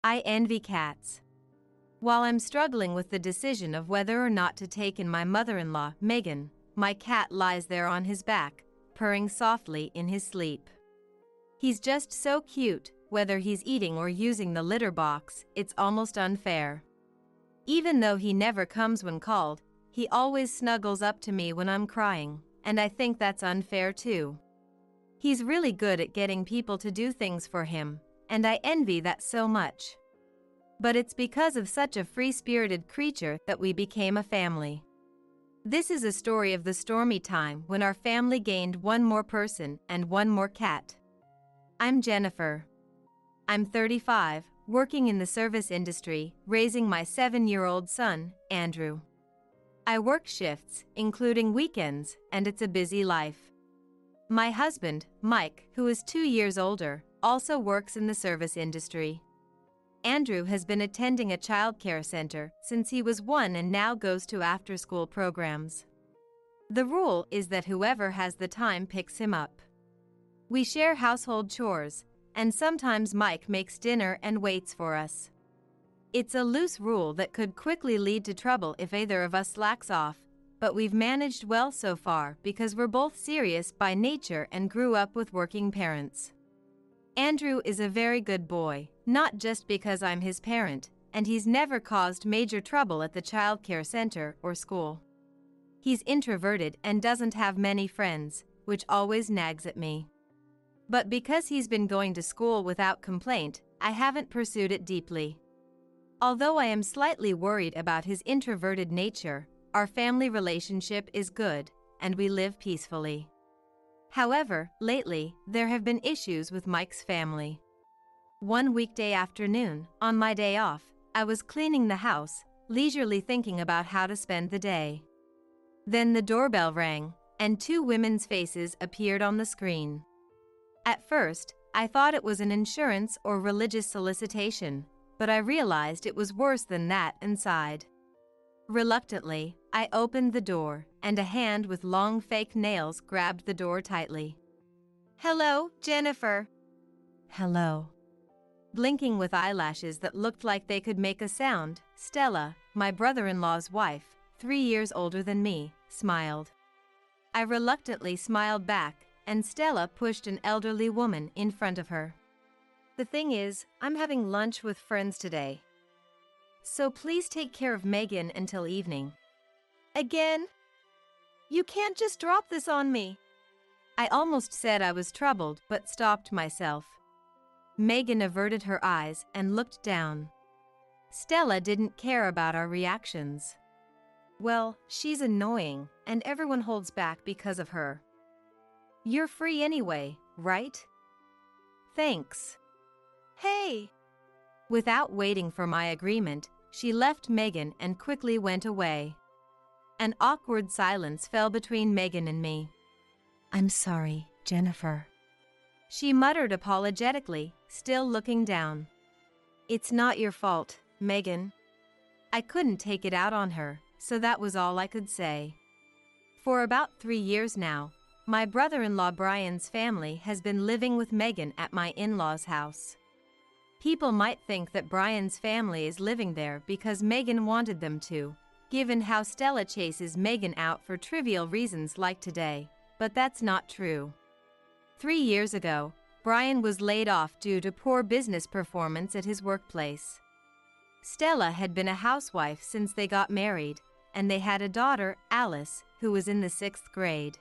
I envy cats. While I'm struggling with the decision of whether or not to take in my mother-in-law, Megan, my cat lies there on his back, purring softly in his sleep. He's just so cute, whether he's eating or using the litter box, it's almost unfair. Even though he never comes when called, he always snuggles up to me when I'm crying, and I think that's unfair too. He's really good at getting people to do things for him, and I envy that so much. But it's because of such a free-spirited creature that we became a family. This is a story of the stormy time when our family gained one more person and one more cat. I'm Jennifer. I'm 35, working in the service industry, raising my 7-year-old son, Andrew. I work shifts, including weekends, and it's a busy life. My husband, Mike, who is 2 years older, also works in the service industry. Andrew has been attending a childcare center since he was 1 and now goes to after-school programs. The rule is that whoever has the time picks him up. We share household chores, and sometimes Mike makes dinner and waits for us. It's a loose rule that could quickly lead to trouble if either of us slacks off, but we've managed well so far because we're both serious by nature and grew up with working parents. Andrew is a very good boy, not just because I'm his parent, and he's never caused major trouble at the childcare center or school. He's introverted and doesn't have many friends, which always nags at me. But because he's been going to school without complaint, I haven't pursued it deeply. Although I am slightly worried about his introverted nature, our family relationship is good, and we live peacefully. However, lately, there have been issues with Mike's family. One weekday afternoon, on my day off, I was cleaning the house, leisurely thinking about how to spend the day. Then the doorbell rang, and 2 women's faces appeared on the screen. At first, I thought it was an insurance or religious solicitation, but I realized it was worse than that and sighed. Reluctantly, I opened the door, and a hand with long fake nails grabbed the door tightly. "Hello, Jennifer." "Hello." Blinking with eyelashes that looked like they could make a sound, Stella, my brother-in-law's wife, 3 years older than me, smiled. I reluctantly smiled back, and Stella pushed an elderly woman in front of her. "The thing is, I'm having lunch with friends today. So please take care of Megan until evening." "Again? You can't just drop this on me." I almost said I was troubled but stopped myself. Megan averted her eyes and looked down. Stella didn't care about our reactions. "Well, she's annoying, and everyone holds back because of her. You're free anyway, right?" "Thanks." "Hey!" Without waiting for my agreement, she left Megan and quickly went away. An awkward silence fell between Megan and me. "I'm sorry, Jennifer," she muttered apologetically, still looking down. "It's not your fault, Megan." I couldn't take it out on her, so that was all I could say. For about 3 years now, my brother-in-law Brian's family has been living with Megan at my in-laws' house. People might think that Brian's family is living there because Megan wanted them to, given how Stella chases Megan out for trivial reasons like today, but that's not true. 3 years ago, Brian was laid off due to poor business performance at his workplace. Stella had been a housewife since they got married, and they had a daughter, Alice, who was in the 6th grade.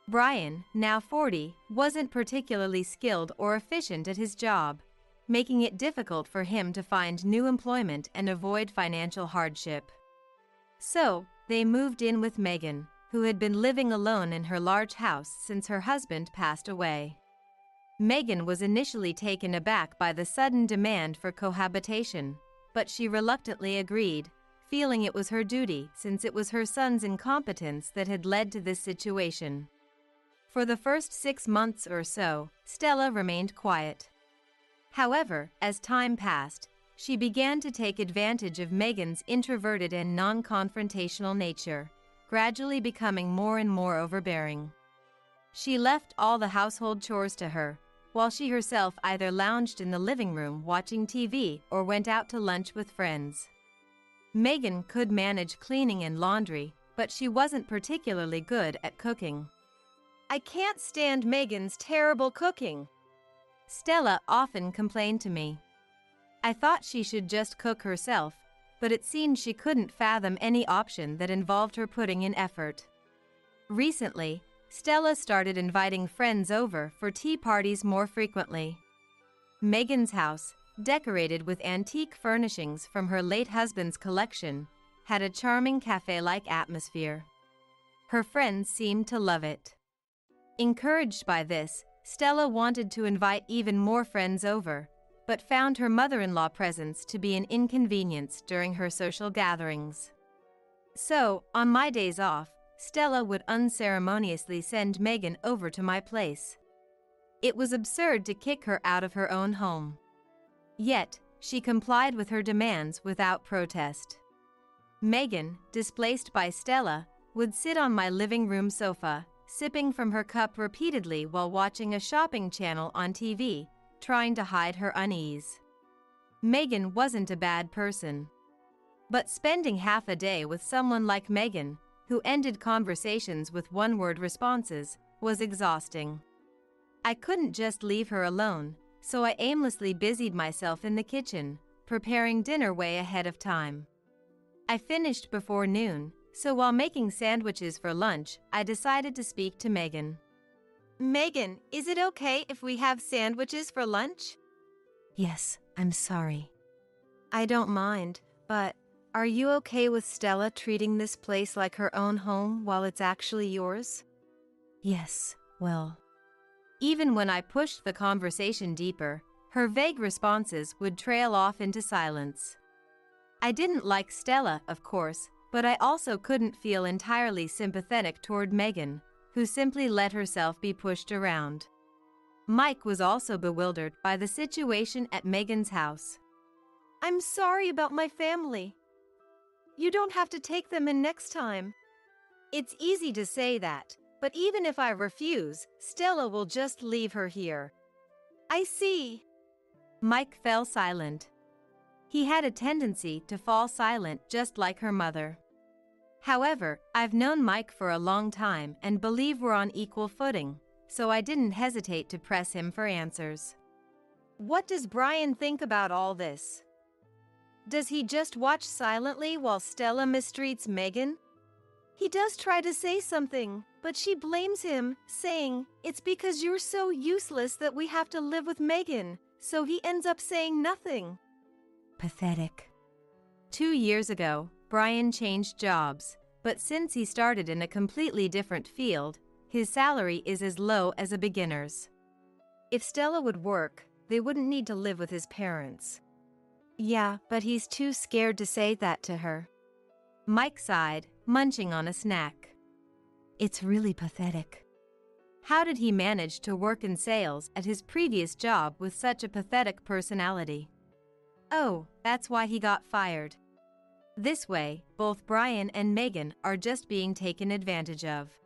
Brian, now 40, wasn't particularly skilled or efficient at his job, making it difficult for him to find new employment and avoid financial hardship. So, they moved in with Megan, who had been living alone in her large house since her husband passed away. Megan was initially taken aback by the sudden demand for cohabitation, but she reluctantly agreed, feeling it was her duty since it was her son's incompetence that had led to this situation. For the first 6 months or so, Stella remained quiet. However, as time passed, she began to take advantage of Megan's introverted and non-confrontational nature, gradually becoming more and more overbearing. She left all the household chores to her, while she herself either lounged in the living room watching TV or went out to lunch with friends. Megan could manage cleaning and laundry, but she wasn't particularly good at cooking. "I can't stand Megan's terrible cooking," Stella often complained to me. I thought she should just cook herself, but it seemed she couldn't fathom any option that involved her putting in effort. Recently, Stella started inviting friends over for tea parties more frequently. Megan's house, decorated with antique furnishings from her late husband's collection, had a charming cafe-like atmosphere. Her friends seemed to love it. Encouraged by this, Stella wanted to invite even more friends over, but found her mother-in-law presence to be an inconvenience during her social gatherings. So, on my days off, Stella would unceremoniously send Megan over to my place. It was absurd to kick her out of her own home. Yet, she complied with her demands without protest. Megan, displaced by Stella, would sit on my living room sofa, sipping from her cup repeatedly while watching a shopping channel on TV, trying to hide her unease. Megan wasn't a bad person. But spending half a day with someone like Megan, who ended conversations with one-word responses, was exhausting. I couldn't just leave her alone, so I aimlessly busied myself in the kitchen, preparing dinner way ahead of time. I finished before noon, so while making sandwiches for lunch, I decided to speak to Megan. "Megan, is it okay if we have sandwiches for lunch?" "Yes, I'm sorry." "I don't mind, but are you okay with Stella treating this place like her own home while it's actually yours?" "Yes, well." Even when I pushed the conversation deeper, her vague responses would trail off into silence. I didn't like Stella, of course, but I also couldn't feel entirely sympathetic toward Megan, who simply let herself be pushed around. Mike was also bewildered by the situation at Megan's house. "I'm sorry about my family. You don't have to take them in next time." "It's easy to say that, but even if I refuse, Stella will just leave her here." "I see." Mike fell silent. He had a tendency to fall silent just like her mother. However, I've known Mike for a long time and believe we're on equal footing, so I didn't hesitate to press him for answers. "What does Brian think about all this? Does he just watch silently while Stella mistreats Megan?" "He does try to say something, but she blames him, saying, 'It's because you're so useless that we have to live with Megan,' so he ends up saying nothing." Pathetic. 2 years ago, Brian changed jobs, but since he started in a completely different field, his salary is as low as a beginner's. If Stella would work, they wouldn't need to live with his parents. "Yeah, but he's too scared to say that to her." Mike sighed, munching on a snack. "It's really pathetic." How did he manage to work in sales at his previous job with such a pathetic personality? Oh, that's why he got fired. This way, both Brian and Megan are just being taken advantage of.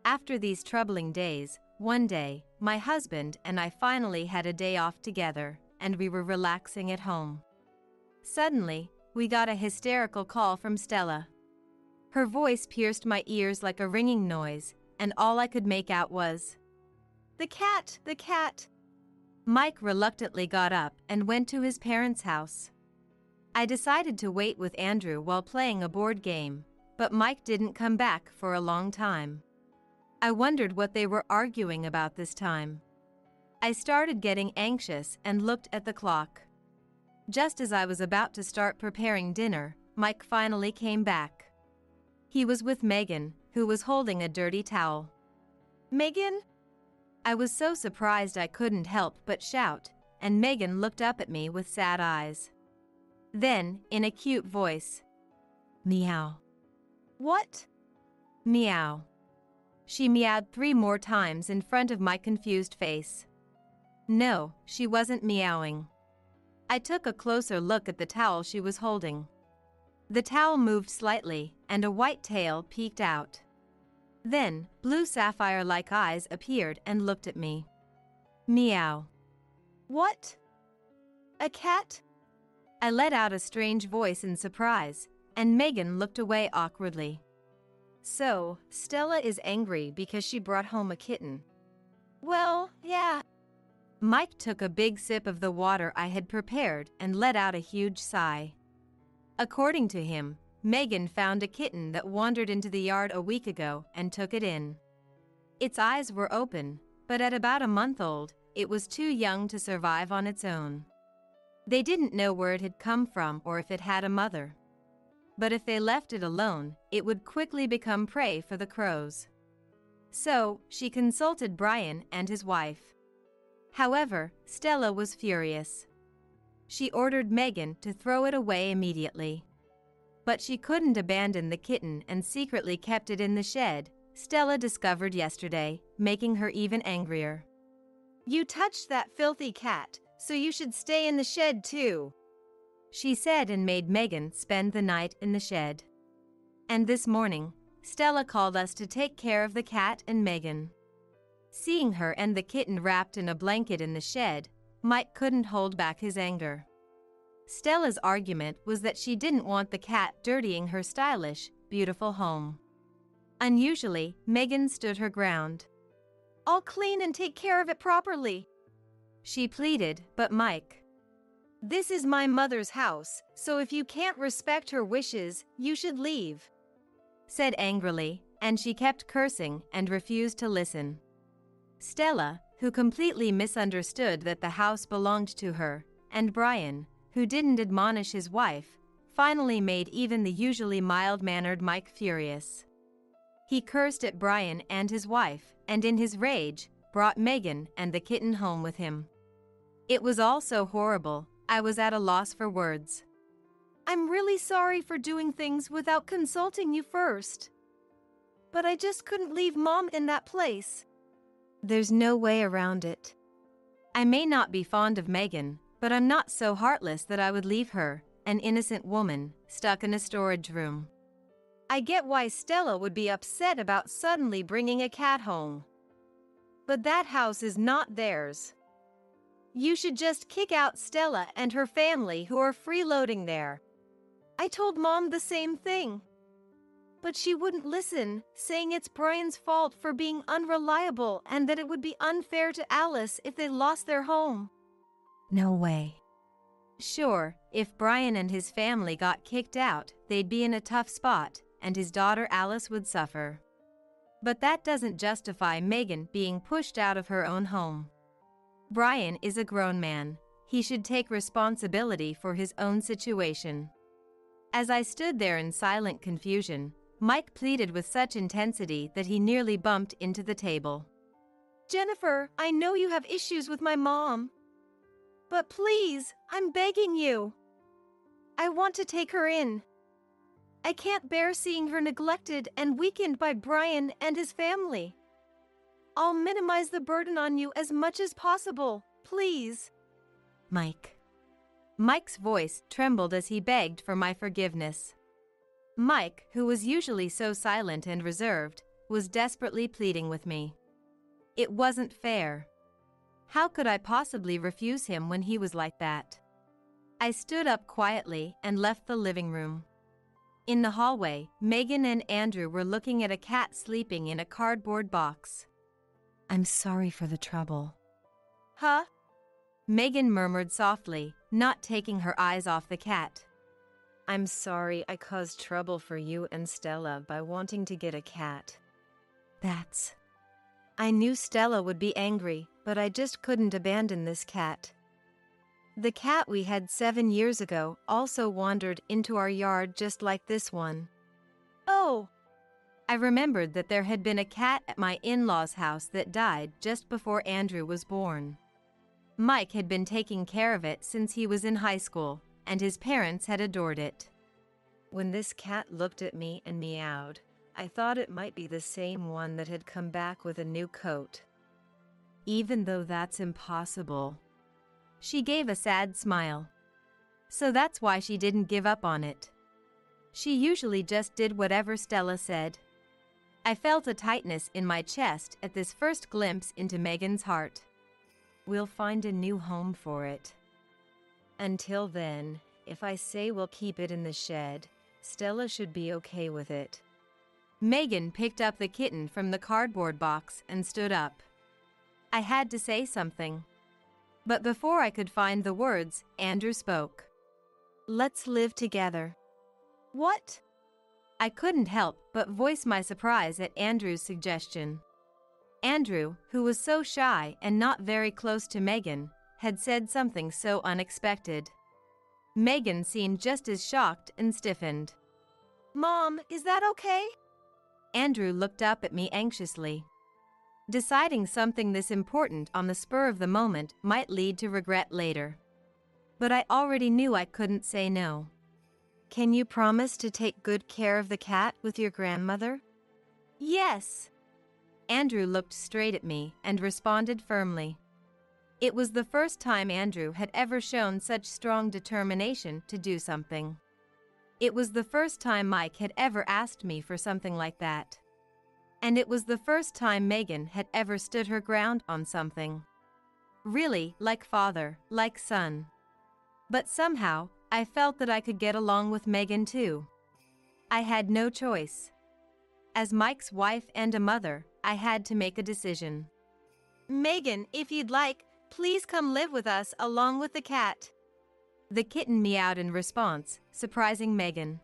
After these troubling days, one day, my husband and I finally had a day off together, and we were relaxing at home. Suddenly, we got a hysterical call from Stella. Her voice pierced my ears like a ringing noise, and all I could make out was, "The cat, the cat." Mike reluctantly got up and went to his parents' house. I decided to wait with Andrew while playing a board game, but Mike didn't come back for a long time. I wondered what they were arguing about this time. I started getting anxious and looked at the clock. Just as I was about to start preparing dinner, Mike finally came back. He was with Megan, who was holding a dirty towel. "Megan?" I was so surprised I couldn't help but shout, and Megan looked up at me with sad eyes. Then, in a cute voice, "Meow." "What?" "Meow." She meowed 3 more times in front of my confused face. No, she wasn't meowing. I took a closer look at the towel she was holding. The towel moved slightly, and a white tail peeked out. Then, blue sapphire-like eyes appeared and looked at me. Meow. What? A cat? I let out a strange voice in surprise, and Megan looked away awkwardly. So, Stella is angry because she brought home a kitten. Well, yeah. Mike took a big sip of the water I had prepared and let out a huge sigh. According to him, Megan found a kitten that wandered into the yard a week ago and took it in. Its eyes were open, but at about a month old, it was too young to survive on its own. They didn't know where it had come from or if it had a mother. But if they left it alone, it would quickly become prey for the crows. So, she consulted Brian and his wife. However, Stella was furious. She ordered Megan to throw it away immediately. But she couldn't abandon the kitten and secretly kept it in the shed, Stella discovered yesterday, making her even angrier. You touched that filthy cat, so you should stay in the shed too, she said, and made Megan spend the night in the shed. And this morning, Stella called us to take care of the cat and Megan. Seeing her and the kitten wrapped in a blanket in the shed, Mike couldn't hold back his anger. Stella's argument was that she didn't want the cat dirtying her stylish, beautiful home. Unusually, Megan stood her ground. I'll clean and take care of it properly, she pleaded, but Mike. This is my mother's house, so if you can't respect her wishes, you should leave, said angrily, and she kept cursing and refused to listen. Stella, who completely misunderstood that the house belonged to her, and Brian, who didn't admonish his wife, finally made even the usually mild-mannered Mike furious. He cursed at Brian and his wife, and in his rage, brought Megan and the kitten home with him. It was all so horrible, I was at a loss for words. I'm really sorry for doing things without consulting you first. But I just couldn't leave Mom in that place. There's no way around it. I may not be fond of Megan, but I'm not so heartless that I would leave her, an innocent woman, stuck in a storage room. I get why Stella would be upset about suddenly bringing a cat home. But that house is not theirs. You should just kick out Stella and her family who are freeloading there. I told Mom the same thing. But she wouldn't listen, saying it's Brian's fault for being unreliable and that it would be unfair to Alice if they lost their home. No way. Sure, if Brian and his family got kicked out, they'd be in a tough spot, and his daughter Alice would suffer. But that doesn't justify Megan being pushed out of her own home. Brian is a grown man. He should take responsibility for his own situation. As I stood there in silent confusion, Mike pleaded with such intensity that he nearly bumped into the table. Jennifer, I know you have issues with my mom. But please, I'm begging you. I want to take her in. I can't bear seeing her neglected and weakened by Brian and his family. I'll minimize the burden on you as much as possible, please. Mike. Mike's voice trembled as he begged for my forgiveness. Mike, who was usually so silent and reserved, was desperately pleading with me. It wasn't fair. How could I possibly refuse him when he was like that? I stood up quietly and left the living room. In the hallway, Megan and Andrew were looking at a cat sleeping in a cardboard box. I'm sorry for the trouble. Huh? Megan murmured softly, not taking her eyes off the cat. I'm sorry I caused trouble for you and Stella by wanting to get a cat. That's... I knew Stella would be angry, but I just couldn't abandon this cat. The cat we had 7 years ago also wandered into our yard just like this one. Oh! I remembered that there had been a cat at my in-laws' house that died just before Andrew was born. Mike had been taking care of it since he was in high school, and his parents had adored it. When this cat looked at me and meowed, I thought it might be the same one that had come back with a new coat. Even though that's impossible. She gave a sad smile. So that's why she didn't give up on it. She usually just did whatever Stella said. I felt a tightness in my chest at this first glimpse into Megan's heart. We'll find a new home for it. Until then, if I say we'll keep it in the shed, Stella should be okay with it. Megan picked up the kitten from the cardboard box and stood up. I had to say something. But before I could find the words, Andrew spoke. Let's live together. What? I couldn't help but voice my surprise at Andrew's suggestion. Andrew, who was so shy and not very close to Megan, had said something so unexpected. Megan seemed just as shocked and stiffened. Mom, is that okay? Andrew looked up at me anxiously. Deciding something this important on the spur of the moment might lead to regret later. But I already knew I couldn't say no. Can you promise to take good care of the cat with your grandmother? Yes. Andrew looked straight at me and responded firmly. It was the first time Andrew had ever shown such strong determination to do something. It was the first time Mike had ever asked me for something like that. And it was the first time Megan had ever stood her ground on something. Really, like father, like son. But somehow, I felt that I could get along with Megan too. I had no choice. As Mike's wife and a mother, I had to make a decision. Megan, if you'd like, please come live with us along with the cat. The kitten meowed in response, surprising Megan.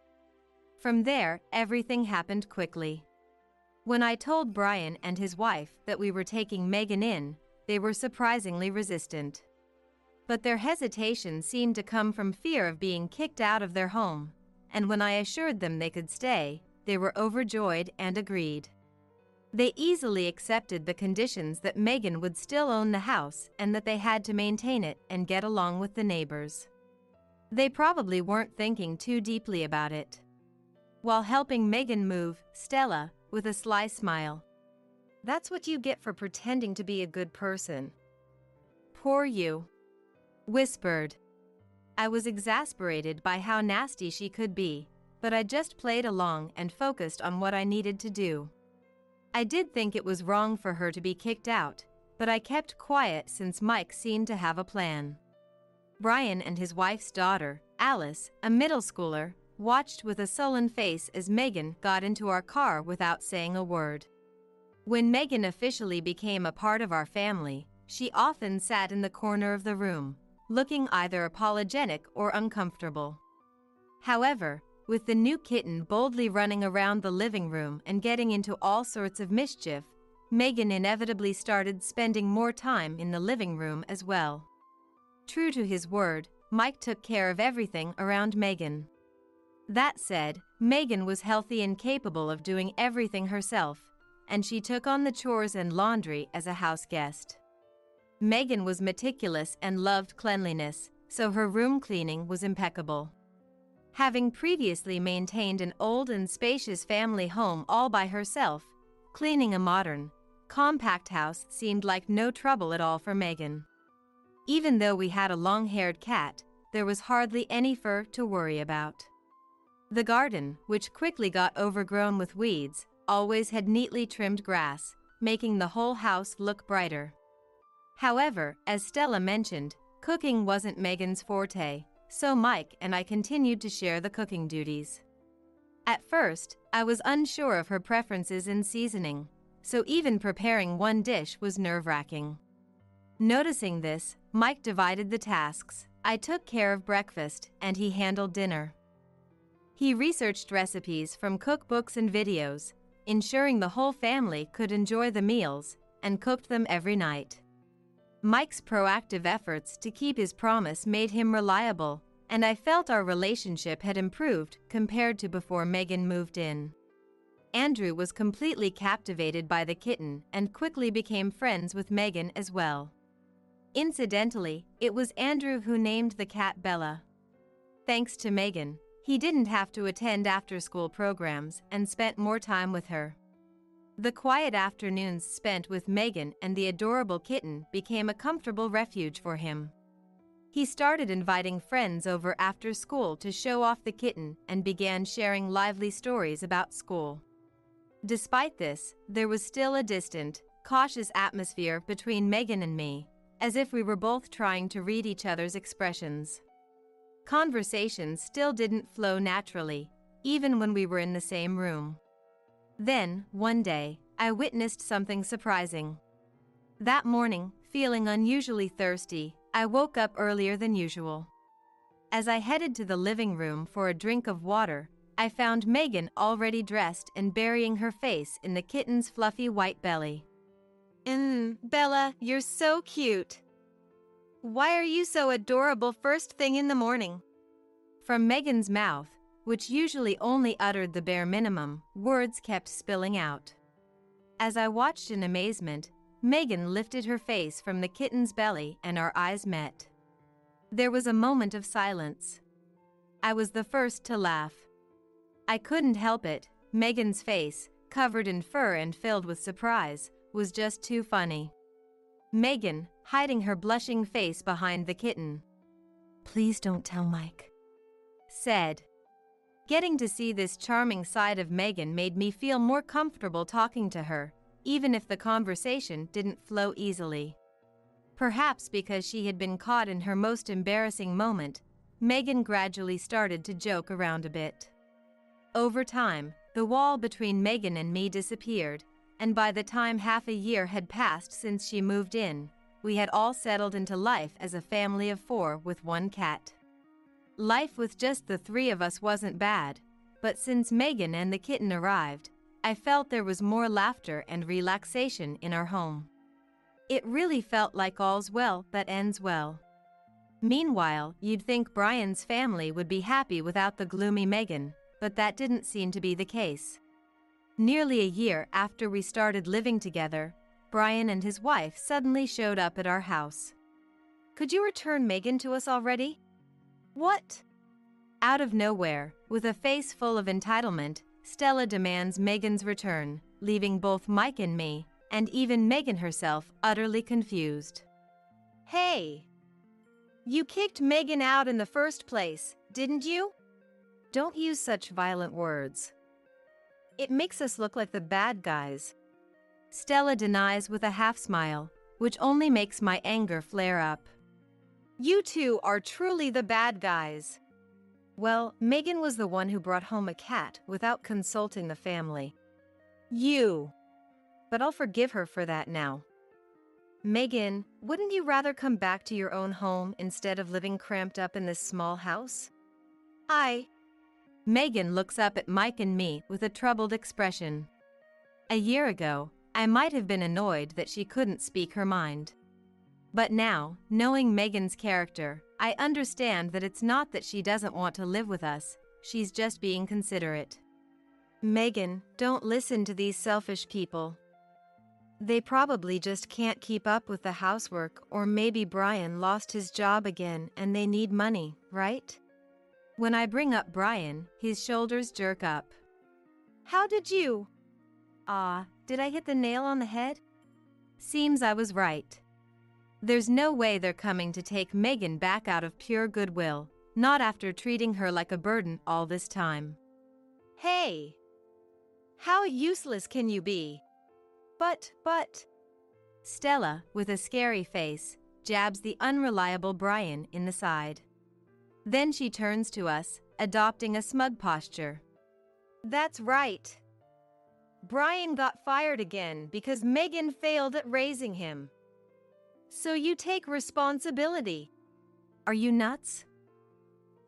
From there, everything happened quickly. When I told Brian and his wife that we were taking Megan in, they were surprisingly resistant. But their hesitation seemed to come from fear of being kicked out of their home, and when I assured them they could stay, they were overjoyed and agreed. They easily accepted the conditions that Megan would still own the house and that they had to maintain it and get along with the neighbors. They probably weren't thinking too deeply about it. While helping Megan move, Stella, with a sly smile. That's what you get for pretending to be a good person. Poor you. Whispered. I was exasperated by how nasty she could be, but I just played along and focused on what I needed to do. I did think it was wrong for her to be kicked out, but I kept quiet since Mike seemed to have a plan. Brian and his wife's daughter, Alice, a middle schooler, watched with a sullen face as Megan got into our car without saying a word. When Megan officially became a part of our family, she often sat in the corner of the room, looking either apologetic or uncomfortable. However, with the new kitten boldly running around the living room and getting into all sorts of mischief, Megan inevitably started spending more time in the living room as well. True to his word, Mike took care of everything around Megan. That said, Megan was healthy and capable of doing everything herself, and she took on the chores and laundry as a house guest. Megan was meticulous and loved cleanliness, so her room cleaning was impeccable. Having previously maintained an old and spacious family home all by herself, cleaning a modern, compact house seemed like no trouble at all for Megan. Even though we had a long-haired cat, there was hardly any fur to worry about. The garden, which quickly got overgrown with weeds, always had neatly trimmed grass, making the whole house look brighter. However, as Stella mentioned, cooking wasn't Megan's forte, so Mike and I continued to share the cooking duties. At first, I was unsure of her preferences in seasoning, so even preparing one dish was nerve-wracking. Noticing this, Mike divided the tasks. I took care of breakfast, and he handled dinner. He researched recipes from cookbooks and videos, ensuring the whole family could enjoy the meals, and cooked them every night. Mike's proactive efforts to keep his promise made him reliable, and I felt our relationship had improved compared to before Megan moved in. Andrew was completely captivated by the kitten and quickly became friends with Megan as well. Incidentally, it was Andrew who named the cat Bella. Thanks to Megan, he didn't have to attend after-school programs and spent more time with her. The quiet afternoons spent with Megan and the adorable kitten became a comfortable refuge for him. He started inviting friends over after school to show off the kitten and began sharing lively stories about school. Despite this, there was still a distant, cautious atmosphere between Megan and me, as if we were both trying to read each other's expressions. Conversations still didn't flow naturally, even when we were in the same room. Then, one day, I witnessed something surprising. That morning, feeling unusually thirsty, I woke up earlier than usual. As I headed to the living room for a drink of water, I found Megan already dressed and burying her face in the kitten's fluffy white belly. Bella, you're so cute. Why are you so adorable first thing in the morning? From Megan's mouth, which usually only uttered the bare minimum, words kept spilling out. As I watched in amazement, Megan lifted her face from the kitten's belly and our eyes met. There was a moment of silence. I was the first to laugh. I couldn't help it. Megan's face, covered in fur and filled with surprise, was just too funny. Megan, hiding her blushing face behind the kitten. "Please don't tell Mike," said. Getting to see this charming side of Megan made me feel more comfortable talking to her, even if the conversation didn't flow easily. Perhaps because she had been caught in her most embarrassing moment, Megan gradually started to joke around a bit. Over time, the wall between Megan and me disappeared, and by the time half a year had passed since she moved in, we had all settled into life as a family of 4 with 1 cat. Life with just the 3 of us wasn't bad, but since Megan and the kitten arrived, I felt there was more laughter and relaxation in our home. It really felt like all's well that ends well. Meanwhile, you'd think Brian's family would be happy without the gloomy Megan, but that didn't seem to be the case. Nearly a year after we started living together, Brian and his wife suddenly showed up at our house. "Could you return Megan to us already?" "What?" Out of nowhere, with a face full of entitlement, Stella demands Megan's return, leaving both Mike and me, and even Megan herself, utterly confused. "Hey! You kicked Megan out in the first place, didn't you?" "Don't use such violent words. It makes us look like the bad guys." Stella denies with a half-smile, which only makes my anger flare up. "You two are truly the bad guys." "Well, Megan was the one who brought home a cat without consulting the family. You. But I'll forgive her for that now." "Megan, wouldn't you rather come back to your own home instead of living cramped up in this small house?" Megan looks up at Mike and me with a troubled expression. A year ago, I might have been annoyed that she couldn't speak her mind. But now, knowing Megan's character, I understand that it's not that she doesn't want to live with us, she's just being considerate. "Megan, don't listen to these selfish people. They probably just can't keep up with the housework, or maybe Brian lost his job again and they need money, right?" When I bring up Brian, his shoulders jerk up. "How did you?" Did I hit the nail on the head? Seems I was right. There's no way they're coming to take Megan back out of pure goodwill, not after treating her like a burden all this time. "Hey! How useless can you be?" But... Stella, with a scary face, jabs the unreliable Brian in the side. Then she turns to us, adopting a smug posture. "That's right. Brian got fired again because Megan failed at raising him. So you take responsibility." "Are you nuts?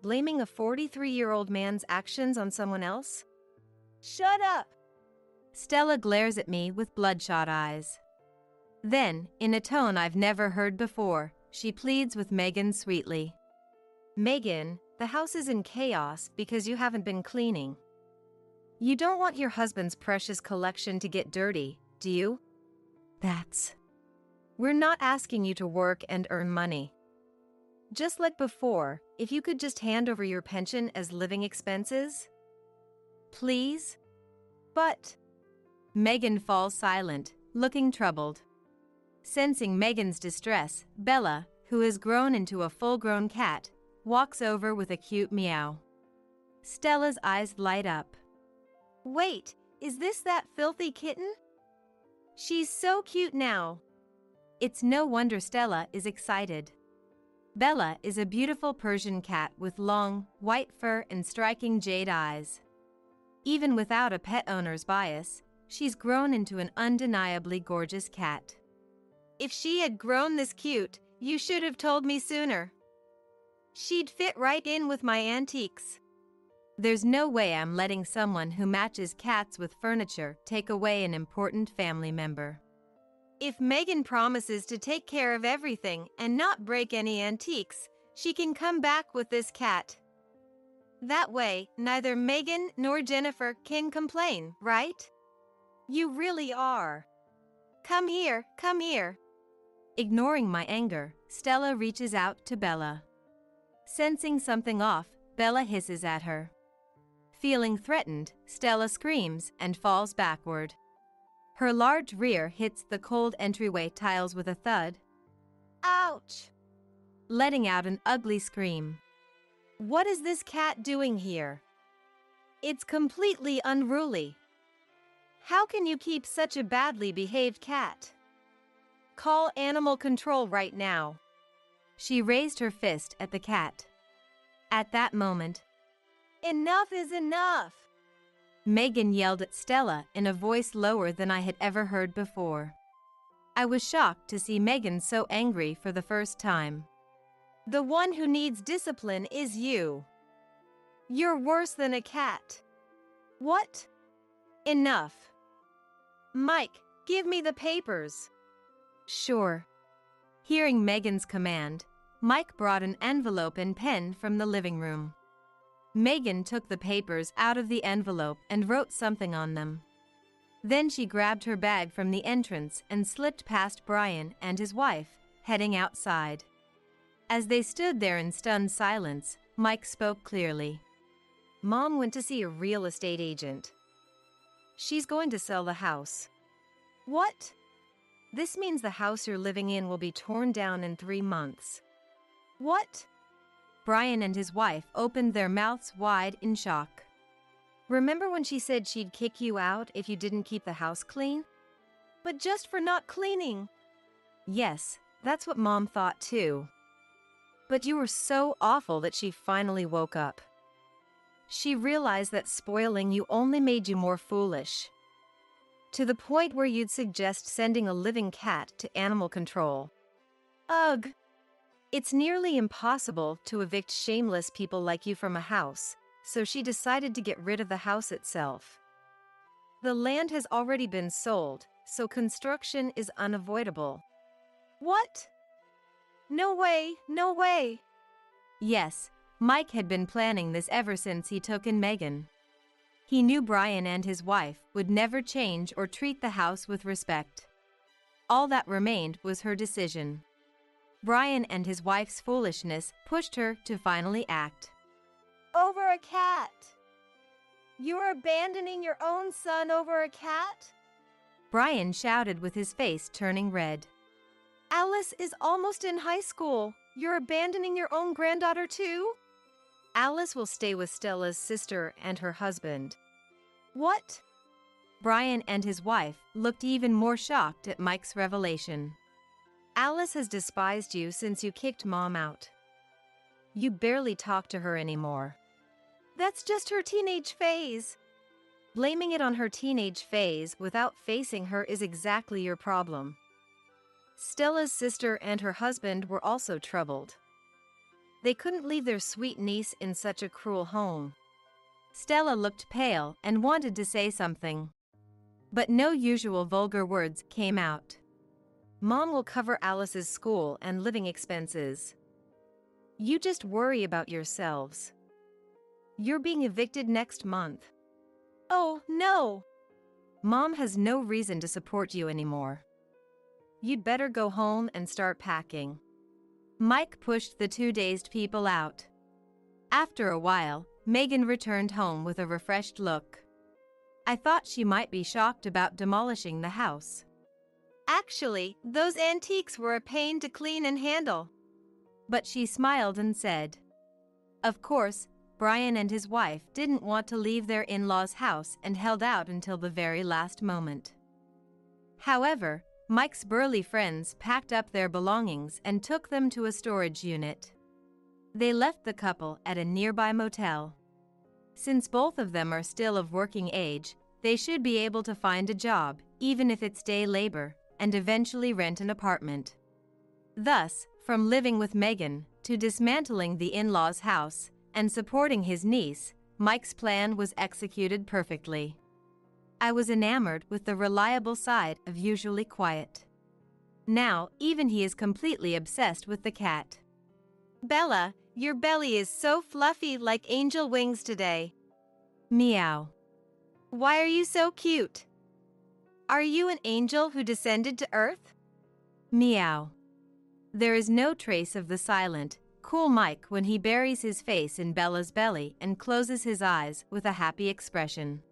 Blaming a 43-year-old man's actions on someone else?" "Shut up!" Stella glares at me with bloodshot eyes. Then, in a tone I've never heard before, she pleads with Megan sweetly. "Megan, the house is in chaos because you haven't been cleaning. You don't want your husband's precious collection to get dirty, do you?" "We're not asking you to work and earn money. Just like before, if you could just hand over your pension as living expenses." "Please?" "But..." Megan falls silent, looking troubled. Sensing Megan's distress, Bella, who has grown into a full-grown cat, walks over with a cute meow. Stella's eyes light up. "Wait, is this that filthy kitten? She's so cute now." It's no wonder Stella is excited. Bella is a beautiful Persian cat with long, white fur and striking jade eyes. Even without a pet owner's bias, she's grown into an undeniably gorgeous cat. If she had grown this cute, you should have told me sooner. She'd fit right in with my antiques. There's no way I'm letting someone who matches cats with furniture take away an important family member. If Megan promises to take care of everything and not break any antiques, she can come back with this cat. That way, neither Megan nor Jennifer can complain, right? You really are. Come here, come here. Ignoring my anger, Stella reaches out to Bella. Sensing something off, Bella hisses at her. Feeling threatened, Stella screams and falls backward. Her large rear hits the cold entryway tiles with a thud. Ouch! Letting out an ugly scream. What is this cat doing here? It's completely unruly. How can you keep such a badly behaved cat? Call animal control right now. She raised her fist at the cat. At that moment, Enough is enough! Megan yelled at Stella in a voice lower than I had ever heard before. I was shocked to see Megan so angry for the first time. The one who needs discipline is you. You're worse than a cat. What? Enough. Mike, give me the papers. Sure. Hearing Megan's command, Mike brought an envelope and pen from the living room. Megan took the papers out of the envelope and wrote something on them. Then she grabbed her bag from the entrance and slipped past Brian and his wife, heading outside. As they stood there in stunned silence, Mike spoke clearly. Mom went to see a real estate agent. She's going to sell the house. What? This means the house you're living in will be torn down in 3 months. What? Brian and his wife opened their mouths wide in shock. Remember when she said she'd kick you out if you didn't keep the house clean? But just for not cleaning. Yes, that's what Mom thought too. But you were so awful that she finally woke up. She realized that spoiling you only made you more foolish. To the point where you'd suggest sending a living cat to animal control. Ugh! It's nearly impossible to evict shameless people like you from a house, so she decided to get rid of the house itself. The land has already been sold, so construction is unavoidable. What? No way, no way! Yes, Mike had been planning this ever since he took in Megan. He knew Brian and his wife would never change or treat the house with respect. All that remained was her decision. Brian and his wife's foolishness pushed her to finally act. Over a cat! You're abandoning your own son over a cat? Brian shouted with his face turning red. Alice is almost in high school. You're abandoning your own granddaughter too? Alice will stay with Stella's sister and her husband. What? Brian and his wife looked even more shocked at Mike's revelation. Alice has despised you since you kicked Mom out. You barely talk to her anymore. That's just her teenage phase. Blaming it on her teenage phase without facing her is exactly your problem. Stella's sister and her husband were also troubled. They couldn't leave their sweet niece in such a cruel home. Stella looked pale and wanted to say something. But no usual vulgar words came out. Mom will cover Alice's school and living expenses. You just worry about yourselves. You're being evicted next month. Oh, no! Mom has no reason to support you anymore. You'd better go home and start packing. Mike pushed the 2 dazed people out. After a while, Megan returned home with a refreshed look. I thought she might be shocked about demolishing the house. Actually, those antiques were a pain to clean and handle. But she smiled and said, of course, Brian and his wife didn't want to leave their in-laws' house and held out until the very last moment. However, Mike's burly friends packed up their belongings and took them to a storage unit. They left the couple at a nearby motel. Since both of them are still of working age, they should be able to find a job, even if it's day labor, and eventually rent an apartment. Thus, from living with Megan to dismantling the in-laws' house and supporting his niece, Mike's plan was executed perfectly. I was enamored with the reliable side of usually quiet. Now, even he is completely obsessed with the cat. Bella, your belly is so fluffy like angel wings today. Meow. Why are you so cute? Are you an angel who descended to Earth? Meow. There is no trace of the silent, cool Mike when he buries his face in Bella's belly and closes his eyes with a happy expression.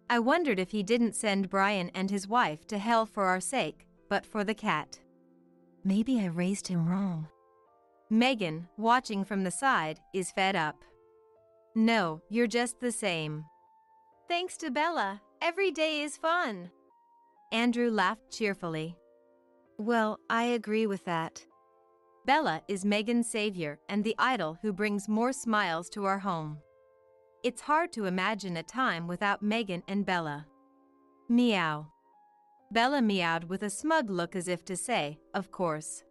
I wondered if he didn't send Brian and his wife to hell for our sake, but for the cat. Maybe I raised him wrong. Megan, watching from the side, is fed up. No, you're just the same. Thanks to Bella, every day is fun. Andrew laughed cheerfully. Well, I agree with that. Bella is Megan's savior and the idol who brings more smiles to our home. It's hard to imagine a time without Megan and Bella. Meow. Bella meowed with a smug look as if to say, of course.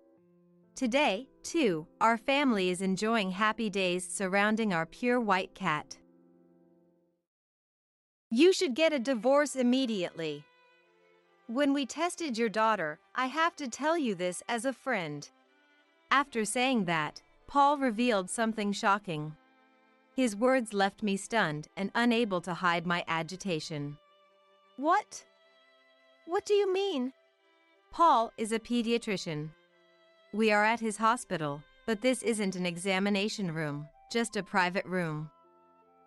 Today, too, our family is enjoying happy days surrounding our pure white cat. You should get a divorce immediately. When we tested your daughter, I have to tell you this as a friend. After saying that, Paul revealed something shocking. His words left me stunned and unable to hide my agitation. What? What do you mean? Paul is a pediatrician. We are at his hospital, but this isn't an examination room, just a private room.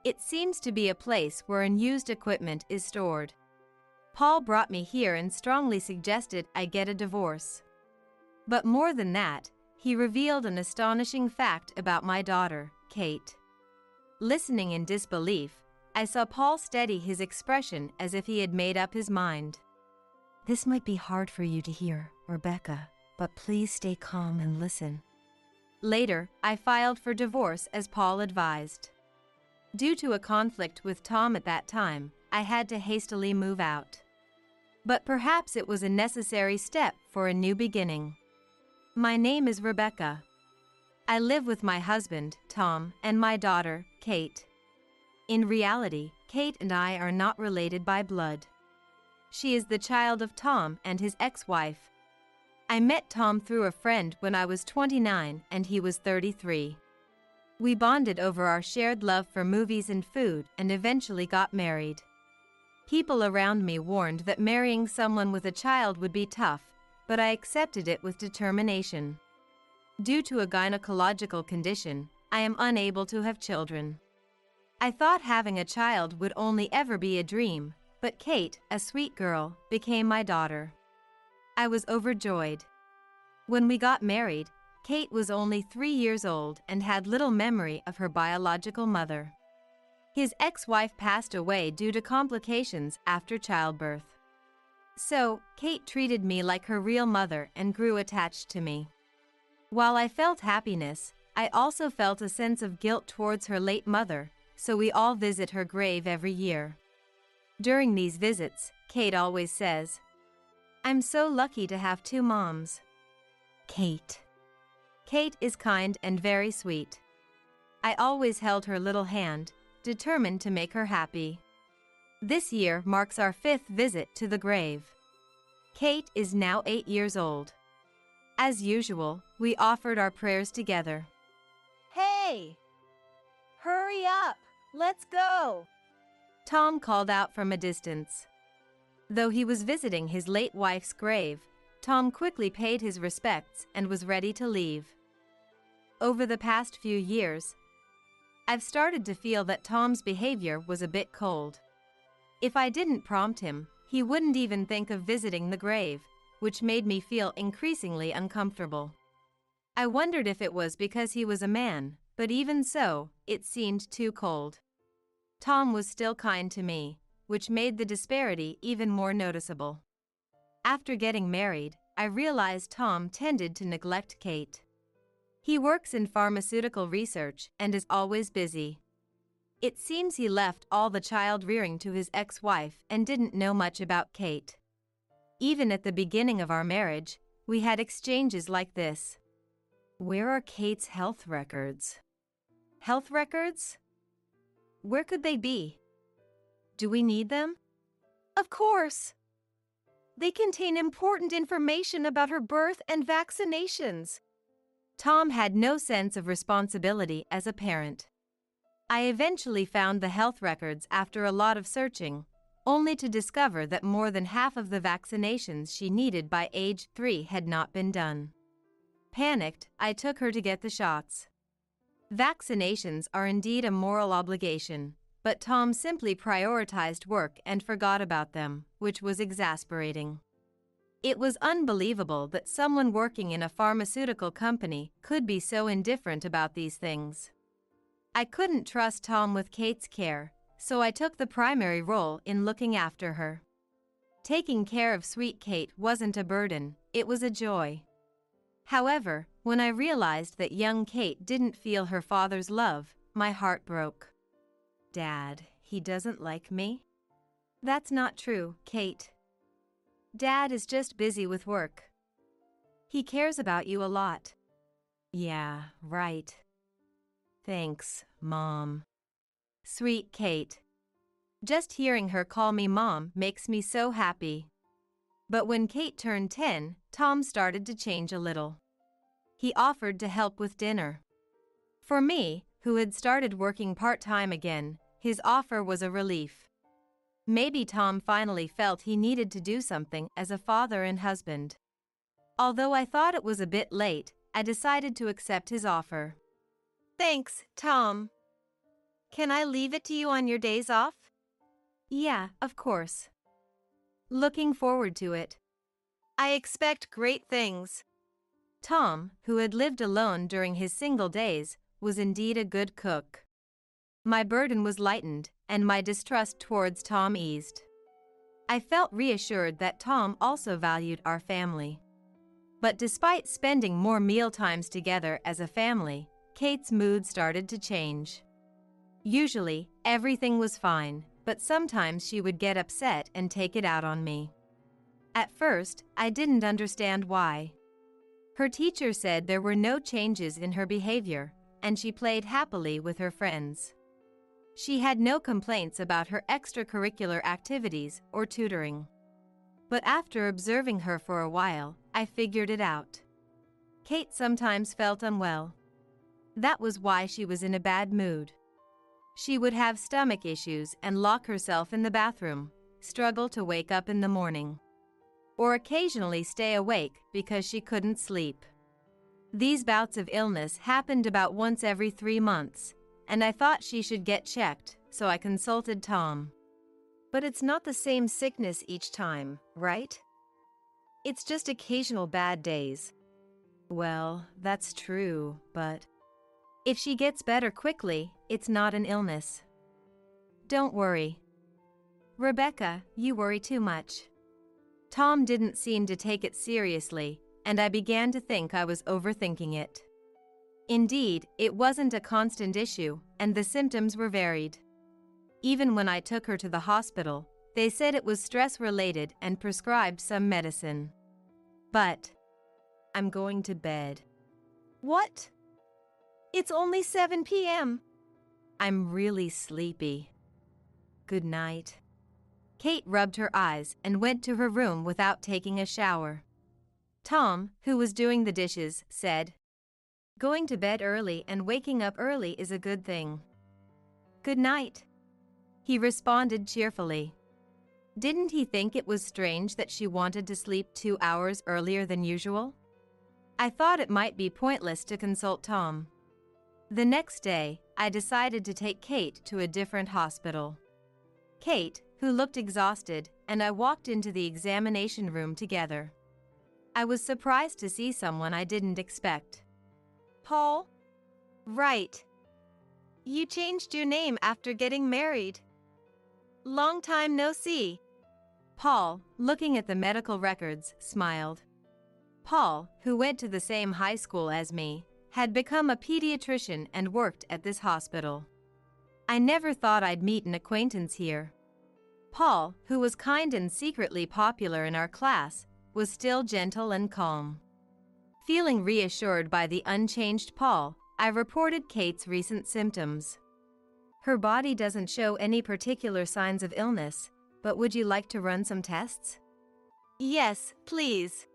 It seems to be a place where unused equipment is stored. Paul brought me here and strongly suggested I get a divorce. But more than that, he revealed an astonishing fact about my daughter, Kate. Listening in disbelief, I saw Paul steady his expression as if he had made up his mind. This might be hard for you to hear, Rebecca, but please stay calm and listen. Later, I filed for divorce as Paul advised. Due to a conflict with Tom at that time, I had to hastily move out. But perhaps it was a necessary step for a new beginning. My name is Rebecca. I live with my husband, Tom, and my daughter, Kate. In reality, Kate and I are not related by blood. She is the child of Tom and his ex-wife. I met Tom through a friend when I was 29 and he was 33. We bonded over our shared love for movies and food and eventually got married. People around me warned that marrying someone with a child would be tough, but I accepted it with determination. Due to a gynecological condition, I am unable to have children. I thought having a child would only ever be a dream, but Kate, a sweet girl, became my daughter. I was overjoyed. When we got married, Kate was only 3 years old and had little memory of her biological mother. His ex-wife passed away due to complications after childbirth. So, Kate treated me like her real mother and grew attached to me. While I felt happiness, I also felt a sense of guilt towards her late mother, so we all visit her grave every year. During these visits, Kate always says, "I'm so lucky to have 2 moms." Kate. Kate is kind and very sweet. I always held her little hand, determined to make her happy. This year marks our 5th visit to the grave. Kate is now 8 years old. As usual, we offered our prayers together. Hey! Hurry up! Let's go! Tom called out from a distance. Though he was visiting his late wife's grave, Tom quickly paid his respects and was ready to leave. Over the past few years, I've started to feel that Tom's behavior was a bit cold. If I didn't prompt him, he wouldn't even think of visiting the grave, which made me feel increasingly uncomfortable. I wondered if it was because he was a man, but even so, it seemed too cold. Tom was still kind to me, which made the disparity even more noticeable. After getting married, I realized Tom tended to neglect Kate. He works in pharmaceutical research and is always busy. It seems he left all the child rearing to his ex-wife and didn't know much about Kate. Even at the beginning of our marriage, we had exchanges like this. Where are Kate's health records? Health records? Where could they be? Do we need them? Of course. They contain important information about her birth and vaccinations. Tom had no sense of responsibility as a parent. I eventually found the health records after a lot of searching, only to discover that more than half of the vaccinations she needed by age 3 had not been done. Panicked, I took her to get the shots. Vaccinations are indeed a moral obligation, but Tom simply prioritized work and forgot about them, which was exasperating. It was unbelievable that someone working in a pharmaceutical company could be so indifferent about these things. I couldn't trust Tom with Kate's care, so I took the primary role in looking after her. Taking care of sweet Kate wasn't a burden, it was a joy. However, when I realized that young Kate didn't feel her father's love, my heart broke. Dad, he doesn't like me? That's not true, Kate. Dad is just busy with work. He cares about you a lot. Yeah, right. Thanks, Mom. Sweet Kate. Just hearing her call me Mom makes me so happy. But when Kate turned 10, Tom started to change a little. He offered to help with dinner. For me, who had started working part-time again, his offer was a relief. Maybe Tom finally felt he needed to do something as a father and husband. Although I thought it was a bit late, I decided to accept his offer. Thanks, Tom. Can I leave it to you on your days off? Yeah, of course. Looking forward to it. I expect great things. Tom, who had lived alone during his single days, was indeed a good cook. My burden was lightened, and my distrust towards Tom eased. I felt reassured that Tom also valued our family. But despite spending more meal times together as a family, Kate's mood started to change. Usually, everything was fine, but sometimes she would get upset and take it out on me. At first, I didn't understand why. Her teacher said there were no changes in her behavior, and she played happily with her friends. She had no complaints about her extracurricular activities or tutoring. But after observing her for a while, I figured it out. Kate sometimes felt unwell. That was why she was in a bad mood. She would have stomach issues and lock herself in the bathroom, struggle to wake up in the morning, or occasionally stay awake because she couldn't sleep. These bouts of illness happened about once every 3 months, and I thought she should get checked, so I consulted Tom. But it's not the same sickness each time, right? It's just occasional bad days. Well, that's true, but if she gets better quickly, it's not an illness. Don't worry. Rebecca, you worry too much. Tom didn't seem to take it seriously, and I began to think I was overthinking it. Indeed, it wasn't a constant issue, and the symptoms were varied. Even when I took her to the hospital, they said it was stress-related and prescribed some medicine. But I'm going to bed. What? It's only 7 p.m. I'm really sleepy. Good night. Kate rubbed her eyes and went to her room without taking a shower. Tom, who was doing the dishes, said, "Going to bed early and waking up early is a good thing." "Good night," he responded cheerfully. Didn't he think it was strange that she wanted to sleep 2 hours earlier than usual? I thought it might be pointless to consult Tom. The next day, I decided to take Kate to a different hospital. Kate, who looked exhausted, and I walked into the examination room together. I was surprised to see someone I didn't expect. Paul? Right. You changed your name after getting married. Long time no see. Paul, looking at the medical records, smiled. Paul, who went to the same high school as me, had become a pediatrician and worked at this hospital. I never thought I'd meet an acquaintance here. Paul, who was kind and secretly popular in our class, was still gentle and calm. Feeling reassured by the unchanged Paul, I reported Kate's recent symptoms. Her body doesn't show any particular signs of illness, but would you like to run some tests? Yes, please.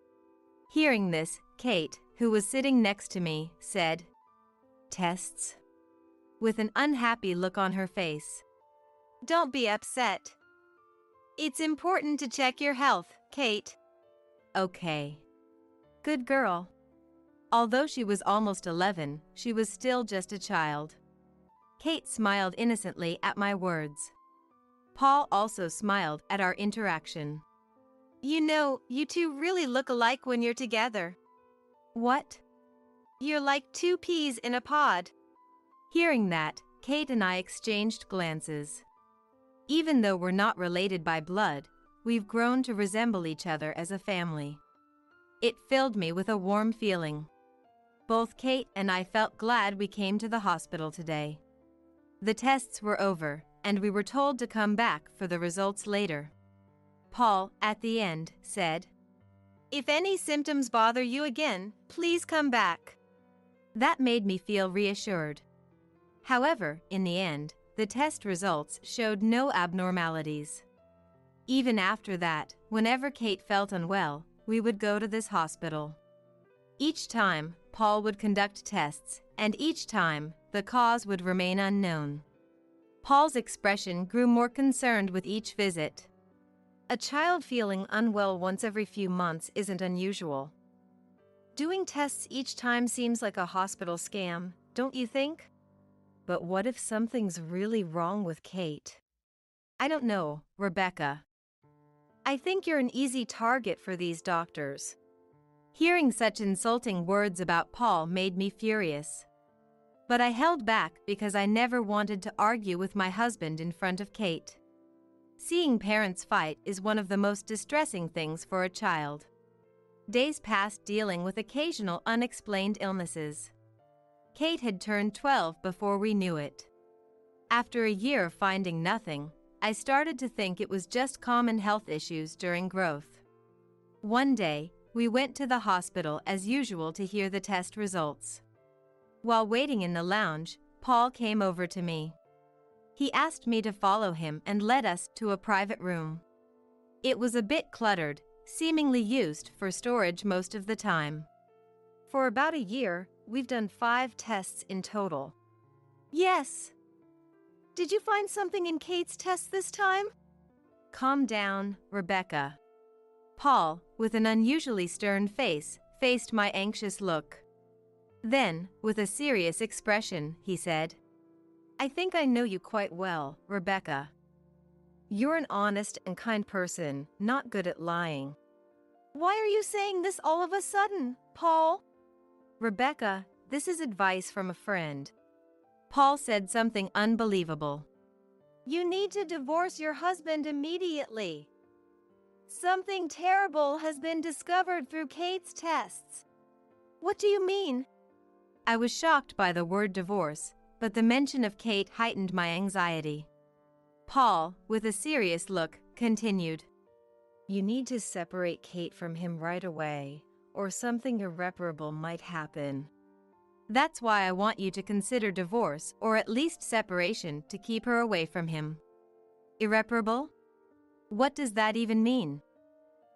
Hearing this, Kate, who was sitting next to me, said, "Tests?" with an unhappy look on her face. Don't be upset. It's important to check your health, Kate. Okay. Good girl. Although she was almost 11, she was still just a child. Kate smiled innocently at my words. Paul also smiled at our interaction. You know, you two really look alike when you're together. What? You're like two peas in a pod. Hearing that, Kate and I exchanged glances. Even though we're not related by blood, we've grown to resemble each other as a family. It filled me with a warm feeling. Both Kate and I felt glad we came to the hospital today. The tests were over, and we were told to come back for the results later. Paul, at the end, said, If any symptoms bother you again, please come back. That made me feel reassured. However, in the end, the test results showed no abnormalities. Even after that, whenever Kate felt unwell, we would go to this hospital. Each time, Paul would conduct tests, and each time, the cause would remain unknown. Paul's expression grew more concerned with each visit. A child feeling unwell once every few months isn't unusual. Doing tests each time seems like a hospital scam, don't you think? But what if something's really wrong with Kate? I don't know, Rebecca. I think you're an easy target for these doctors. Hearing such insulting words about Paul made me furious. But I held back because I never wanted to argue with my husband in front of Kate. Seeing parents fight is one of the most distressing things for a child. Days passed dealing with occasional unexplained illnesses. Kate had turned 12 before we knew it. After a year of finding nothing, I started to think it was just common health issues during growth. One day, we went to the hospital as usual to hear the test results. While waiting in the lounge, Paul came over to me. He asked me to follow him and led us to a private room. It was a bit cluttered, seemingly used for storage most of the time. For about a year, we've done 5 tests in total. Yes. Did you find something in Kate's test this time? Calm down, Rebecca. Paul, with an unusually stern face, faced my anxious look. Then, with a serious expression, he said, I think I know you quite well, Rebecca. You're an honest and kind person, not good at lying. Why are you saying this all of a sudden, Paul? Rebecca, this is advice from a friend. Paul said something unbelievable. You need to divorce your husband immediately. Something terrible has been discovered through Kate's tests. What do you mean? I was shocked by the word divorce, but the mention of Kate heightened my anxiety. Paul, with a serious look, continued. You need to separate Kate from him right away, or something irreparable might happen. That's why I want you to consider divorce or at least separation to keep her away from him. Irreparable? What does that even mean?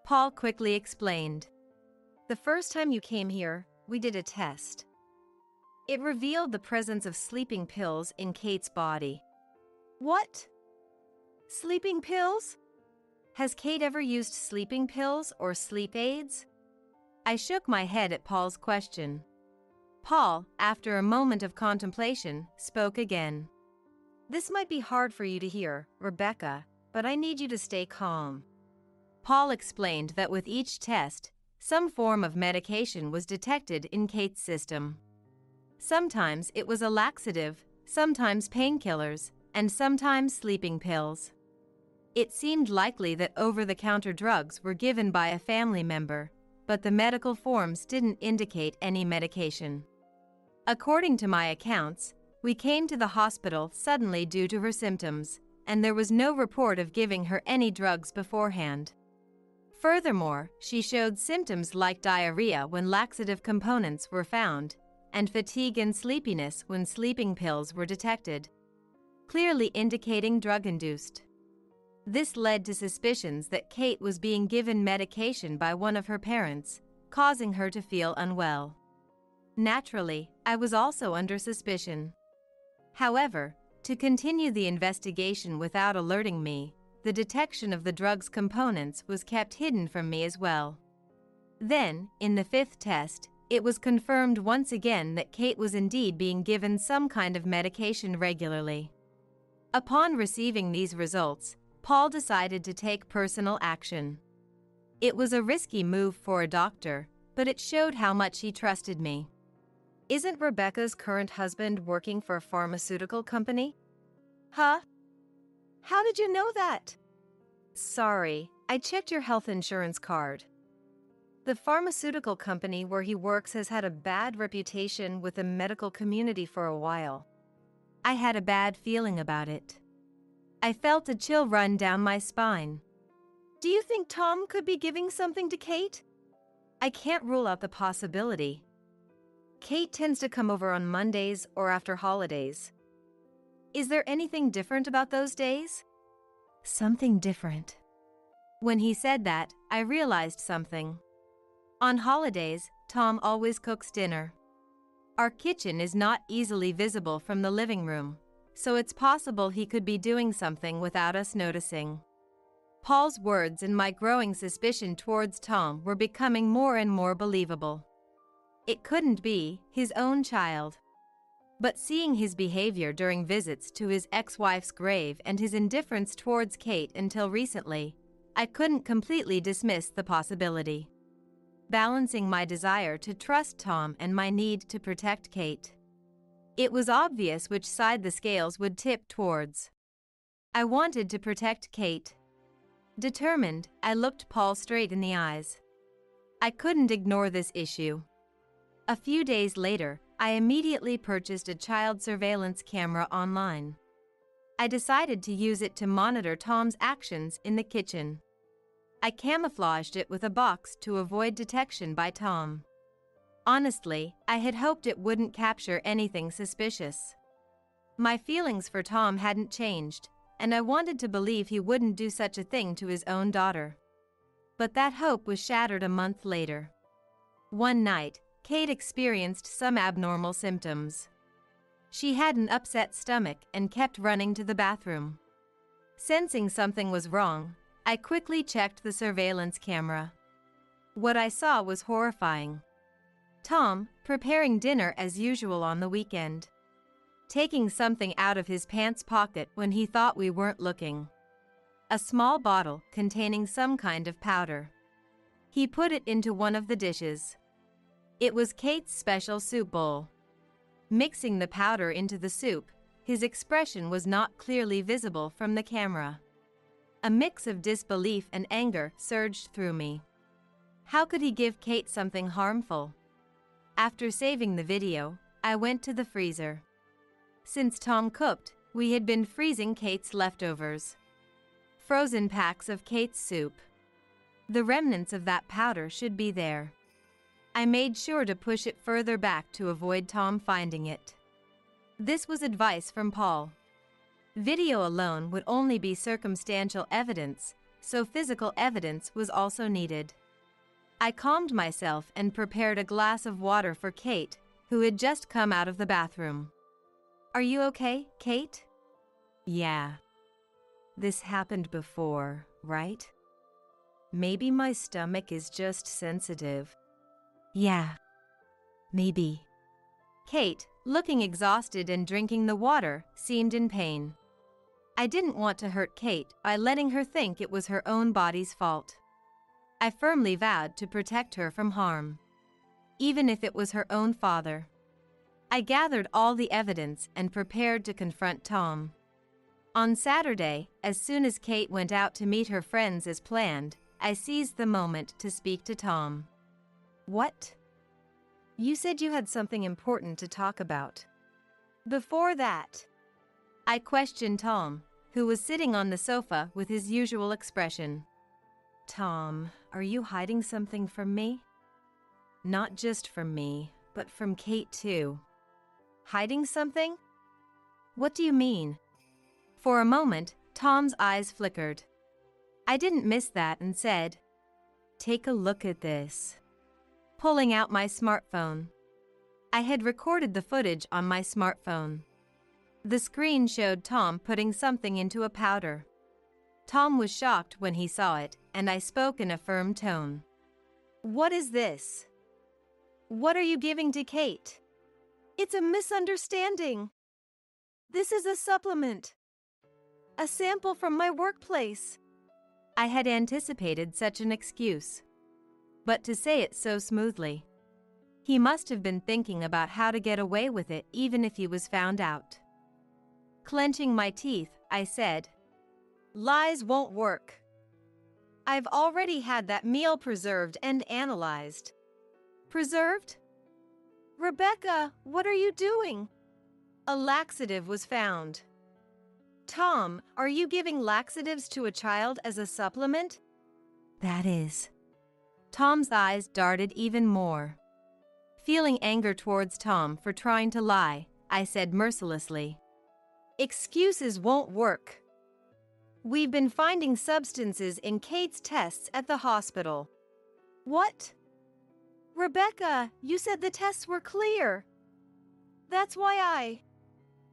Paul quickly explained. The first time you came here, we did a test. It revealed the presence of sleeping pills in Kate's body. What? Sleeping pills? Has Kate ever used sleeping pills or sleep aids? I shook my head at Paul's question. Paul, after a moment of contemplation, spoke again. This might be hard for you to hear, Rebecca, but I need you to stay calm. Paul explained that with each test, some form of medication was detected in Kate's system. Sometimes it was a laxative, sometimes painkillers, and sometimes sleeping pills. It seemed likely that over-the-counter drugs were given by a family member, but the medical forms didn't indicate any medication. According to my accounts, we came to the hospital suddenly due to her symptoms, and there was no report of giving her any drugs beforehand. Furthermore, she showed symptoms like diarrhea when laxative components were found, and fatigue and sleepiness when sleeping pills were detected, clearly indicating drug-induced. This led to suspicions that Kate was being given medication by one of her parents, causing her to feel unwell. Naturally, I was also under suspicion. However, to continue the investigation without alerting me, the detection of the drug's components was kept hidden from me as well. Then, in the 5th test, it was confirmed once again that Kate was indeed being given some kind of medication regularly. Upon receiving these results, Paul decided to take personal action. It was a risky move for a doctor, but it showed how much he trusted me. Isn't Rebecca's current husband working for a pharmaceutical company? Huh? How did you know that? Sorry, I checked your health insurance card. The pharmaceutical company where he works has had a bad reputation with the medical community for a while. I had a bad feeling about it. I felt a chill run down my spine. Do you think Tom could be giving something to Kate? I can't rule out the possibility. Kate tends to come over on Mondays or after holidays. Is there anything different about those days? Something different. When he said that, I realized something. On holidays, Tom always cooks dinner. Our kitchen is not easily visible from the living room, so it's possible he could be doing something without us noticing. Paul's words and my growing suspicion towards Tom were becoming more and more believable. It couldn't be his own child. But seeing his behavior during visits to his ex-wife's grave and his indifference towards Kate until recently, I couldn't completely dismiss the possibility. Balancing my desire to trust Tom and my need to protect Kate, it was obvious which side the scales would tip towards. I wanted to protect Kate. Determined, I looked Paul straight in the eyes. I couldn't ignore this issue. A few days later, I immediately purchased a child surveillance camera online. I decided to use it to monitor Tom's actions in the kitchen. I camouflaged it with a box to avoid detection by Tom. Honestly, I had hoped it wouldn't capture anything suspicious. My feelings for Tom hadn't changed, and I wanted to believe he wouldn't do such a thing to his own daughter. But that hope was shattered a month later. One night, Kate experienced some abnormal symptoms. She had an upset stomach and kept running to the bathroom. Sensing something was wrong, I quickly checked the surveillance camera. What I saw was horrifying. Tom, preparing dinner as usual on the weekend. Taking something out of his pants pocket when he thought we weren't looking. A small bottle containing some kind of powder. He put it into one of the dishes. It was Kate's special soup bowl. Mixing the powder into the soup, his expression was not clearly visible from the camera. A mix of disbelief and anger surged through me. How could he give Kate something harmful? After saving the video, I went to the freezer. Since Tom cooked, we had been freezing Kate's leftovers. Frozen packs of Kate's soup. The remnants of that powder should be there. I made sure to push it further back to avoid Tom finding it. This was advice from Paul. Video alone would only be circumstantial evidence, so physical evidence was also needed. I calmed myself and prepared a glass of water for Kate, who had just come out of the bathroom. "Are you okay, Kate?" "Yeah. This happened before, right? Maybe my stomach is just sensitive." "Yeah. Maybe." Kate, looking exhausted and drinking the water, seemed in pain. I didn't want to hurt Kate by letting her think it was her own body's fault. I firmly vowed to protect her from harm, even if it was her own father. I gathered all the evidence and prepared to confront Tom. On Saturday, as soon as Kate went out to meet her friends as planned, I seized the moment to speak to Tom. What? You said you had something important to talk about. Before that, I questioned Tom, who was sitting on the sofa with his usual expression. Tom, are you hiding something from me? Not just from me, but from Kate too. Hiding something? What do you mean? For a moment, Tom's eyes flickered. I didn't miss that and said, "Take a look at this." Pulling out my smartphone. I had recorded the footage on my smartphone. The screen showed Tom putting something into a powder. Tom was shocked when he saw it, and I spoke in a firm tone. What is this? What are you giving to Kate? It's a misunderstanding. This is a supplement. A sample from my workplace. I had anticipated such an excuse. But to say it so smoothly. He must have been thinking about how to get away with it even if he was found out. Clenching my teeth, I said, "Lies won't work. I've already had that meal preserved and analyzed." Preserved? Rebecca, what are you doing? A laxative was found. Tom, are you giving laxatives to a child as a supplement? That is. Tom's eyes darted even more. Feeling anger towards Tom for trying to lie, I said mercilessly, "Excuses won't work. We've been finding substances in Kate's tests at the hospital." What? Rebecca, you said the tests were clear. That's why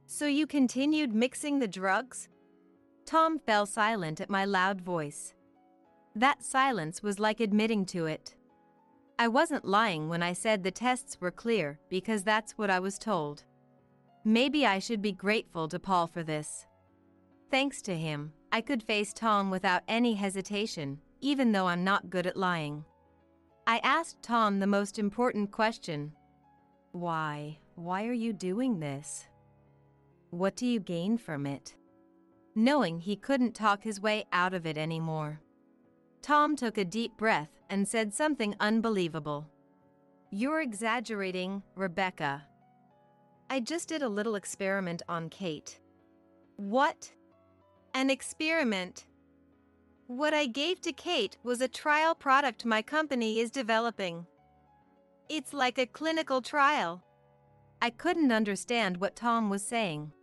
So you continued mixing the drugs? Tom fell silent at my loud voice. That silence was like admitting to it. I wasn't lying when I said the tests were clear because that's what I was told. Maybe I should be grateful to Paul for this. Thanks to him, I could face Tom without any hesitation, even though I'm not good at lying. I asked Tom the most important question. Why are you doing this? What do you gain from it? Knowing he couldn't talk his way out of it anymore. Tom took a deep breath and said something unbelievable. "You're exaggerating, Rebecca. I just did a little experiment on Kate." What? An experiment? What I gave to Kate was a trial product my company is developing. It's like a clinical trial. I couldn't understand what Tom was saying.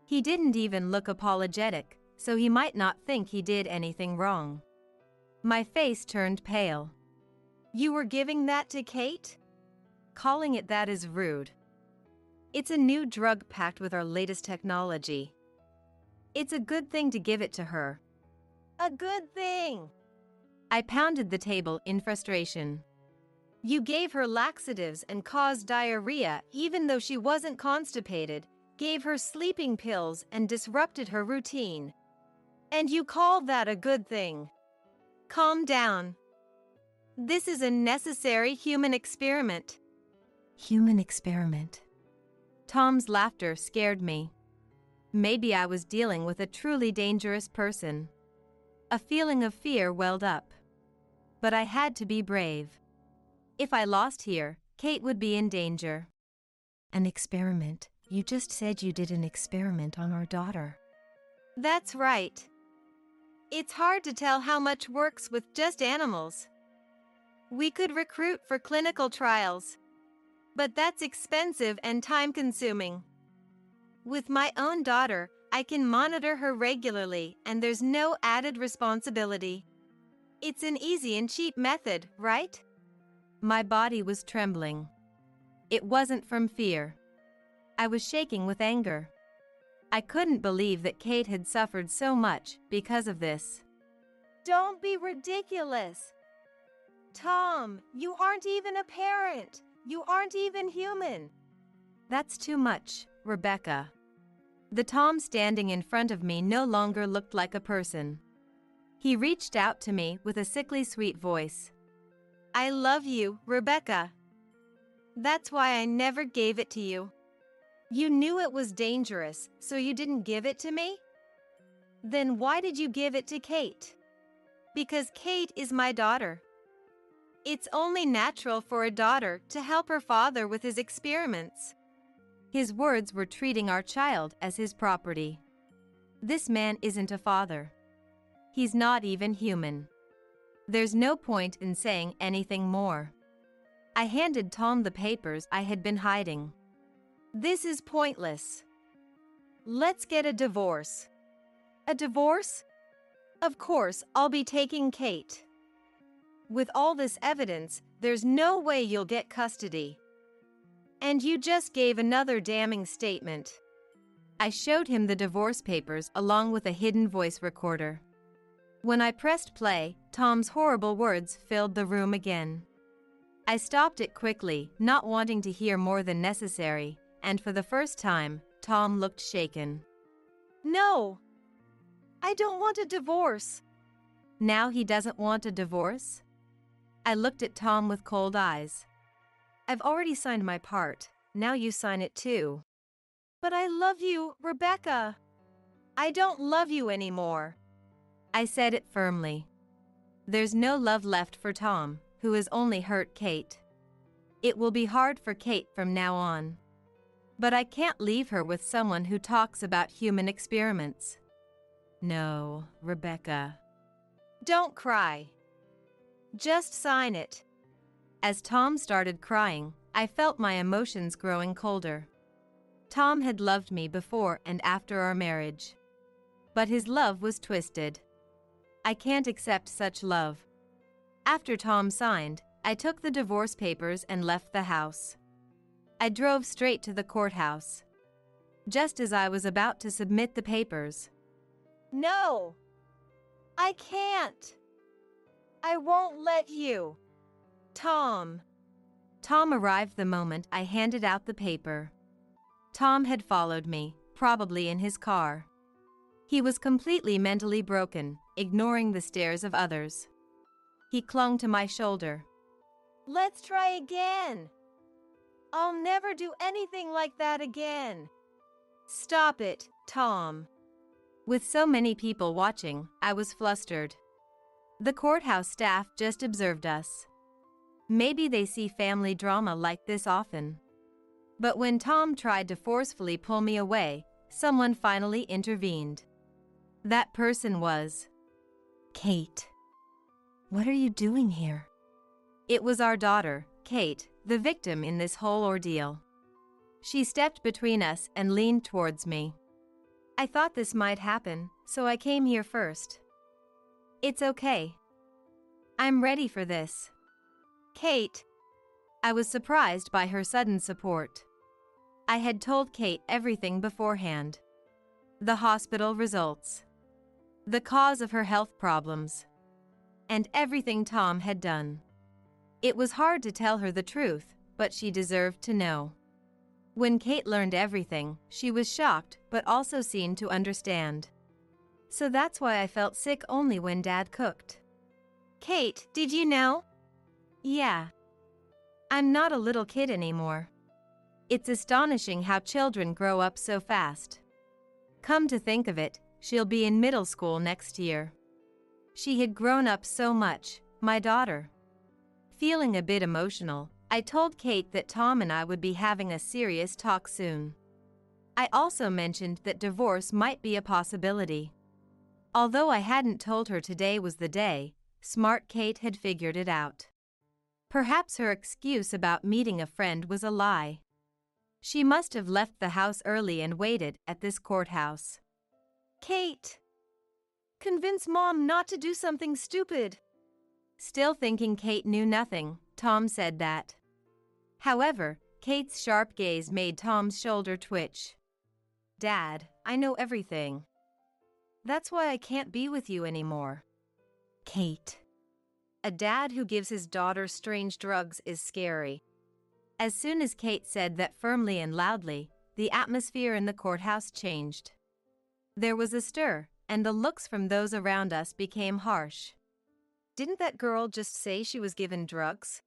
He didn't even look apologetic, so he might not think he did anything wrong. My face turned pale. You were giving that to Kate? Calling it that is rude. It's a new drug packed with our latest technology. It's a good thing to give it to her. A good thing. I pounded the table in frustration. You gave her laxatives and caused diarrhea even though she wasn't constipated, gave her sleeping pills and disrupted her routine. And you call that a good thing? Calm down. This is a necessary human experiment. Human experiment. Tom's laughter scared me. Maybe I was dealing with a truly dangerous person. A feeling of fear welled up. But I had to be brave. If I lost here, Kate would be in danger. An experiment? You just said you did an experiment on our daughter. That's right. It's hard to tell how much works with just animals. We could recruit for clinical trials. But that's expensive and time-consuming. With my own daughter, I can monitor her regularly and there's no added responsibility. It's an easy and cheap method, right? My body was trembling. It wasn't from fear. I was shaking with anger. I couldn't believe that Kate had suffered so much because of this. Don't be ridiculous. Tom, you aren't even a parent. You aren't even human. That's too much, Rebecca. The Tom standing in front of me no longer looked like a person. He reached out to me with a sickly sweet voice. I love you, Rebecca. That's why I never gave it to you. You knew it was dangerous, so you didn't give it to me? Then why did you give it to Kate? Because Kate is my daughter. It's only natural for a daughter to help her father with his experiments. His words were treating our child as his property. This man isn't a father. He's not even human. There's no point in saying anything more. I handed Tom the papers I had been hiding. This is pointless. Let's get a divorce. A divorce? Of course, I'll be taking Kate. With all this evidence, there's no way you'll get custody. And you just gave another damning statement. I showed him the divorce papers along with a hidden voice recorder. When I pressed play, Tom's horrible words filled the room again. I stopped it quickly, not wanting to hear more than necessary, and for the first time, Tom looked shaken. No! I don't want a divorce. Now he doesn't want a divorce? I looked at Tom with cold eyes. I've already signed my part. Now you sign it too. But I love you, Rebecca. I don't love you anymore. I said it firmly. There's no love left for Tom, who has only hurt Kate. It will be hard for Kate from now on. But I can't leave her with someone who talks about human experiments. No, Rebecca. Don't cry. Just sign it. As Tom started crying, I felt my emotions growing colder. Tom had loved me before and after our marriage. But his love was twisted. I can't accept such love. After Tom signed, I took the divorce papers and left the house. I drove straight to the courthouse. Just as I was about to submit the papers. No! I can't! I won't let you! Tom! Tom arrived the moment I handed out the paper. Tom had followed me, probably in his car. He was completely mentally broken, ignoring the stares of others. He clung to my shoulder. Let's try again! I'll never do anything like that again. Stop it, Tom. With so many people watching, I was flustered. The courthouse staff just observed us. Maybe they see family drama like this often. But when Tom tried to forcefully pull me away, someone finally intervened. That person was Kate. What are you doing here? It was our daughter, Kate, the victim in this whole ordeal. She stepped between us and leaned towards me. I thought this might happen, so I came here first. It's okay. I'm ready for this. Kate. I was surprised by her sudden support. I had told Kate everything beforehand. The hospital results. The cause of her health problems. And everything Tom had done. It was hard to tell her the truth, but she deserved to know. When Kate learned everything, she was shocked but also seemed to understand. So that's why I felt sick only when Dad cooked. Kate, did you know? Yeah. I'm not a little kid anymore. It's astonishing how children grow up so fast. Come to think of it, she'll be in middle school next year. She had grown up so much, my daughter. Feeling a bit emotional, I told Kate that Tom and I would be having a serious talk soon. I also mentioned that divorce might be a possibility. Although I hadn't told her today was the day, smart Kate had figured it out. Perhaps her excuse about meeting a friend was a lie. She must have left the house early and waited at this courthouse. Kate! Convince Mom not to do something stupid. Still thinking Kate knew nothing, Tom said that. However, Kate's sharp gaze made Tom's shoulder twitch. Dad, I know everything. That's why I can't be with you anymore. Kate. A dad who gives his daughter strange drugs is scary. As soon as Kate said that firmly and loudly, the atmosphere in the courthouse changed. There was a stir, and the looks from those around us became harsh. Didn't that girl just say she was given drugs?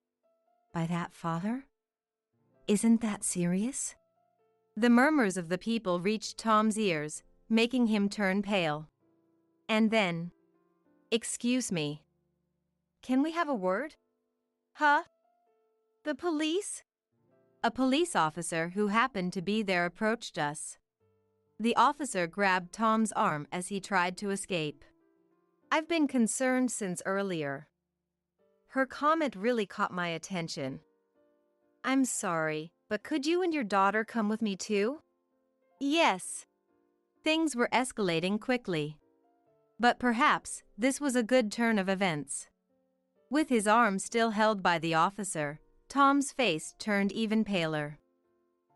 By that father? Isn't that serious? The murmurs of the people reached Tom's ears, making him turn pale. And then, "Excuse me. Can we have a word?" "Huh? The police?" a police officer who happened to be there approached us. The officer grabbed Tom's arm as he tried to escape. "I've been concerned since earlier." Her comment really caught my attention. "I'm sorry, but could you and your daughter come with me too?" Yes. Things were escalating quickly. But perhaps this was a good turn of events. With his arm still held by the officer, Tom's face turned even paler.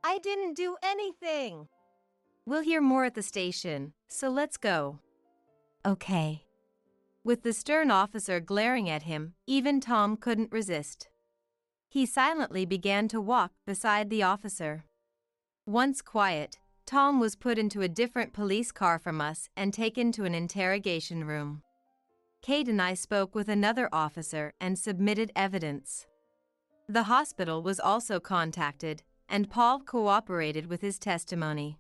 "I didn't do anything." "We'll hear more at the station, so let's go." "Okay." With the stern officer glaring at him, even Tom couldn't resist. He silently began to walk beside the officer. Once quiet, Tom was put into a different police car from us and taken to an interrogation room. Kate and I spoke with another officer and submitted evidence. The hospital was also contacted, and Paul cooperated with his testimony.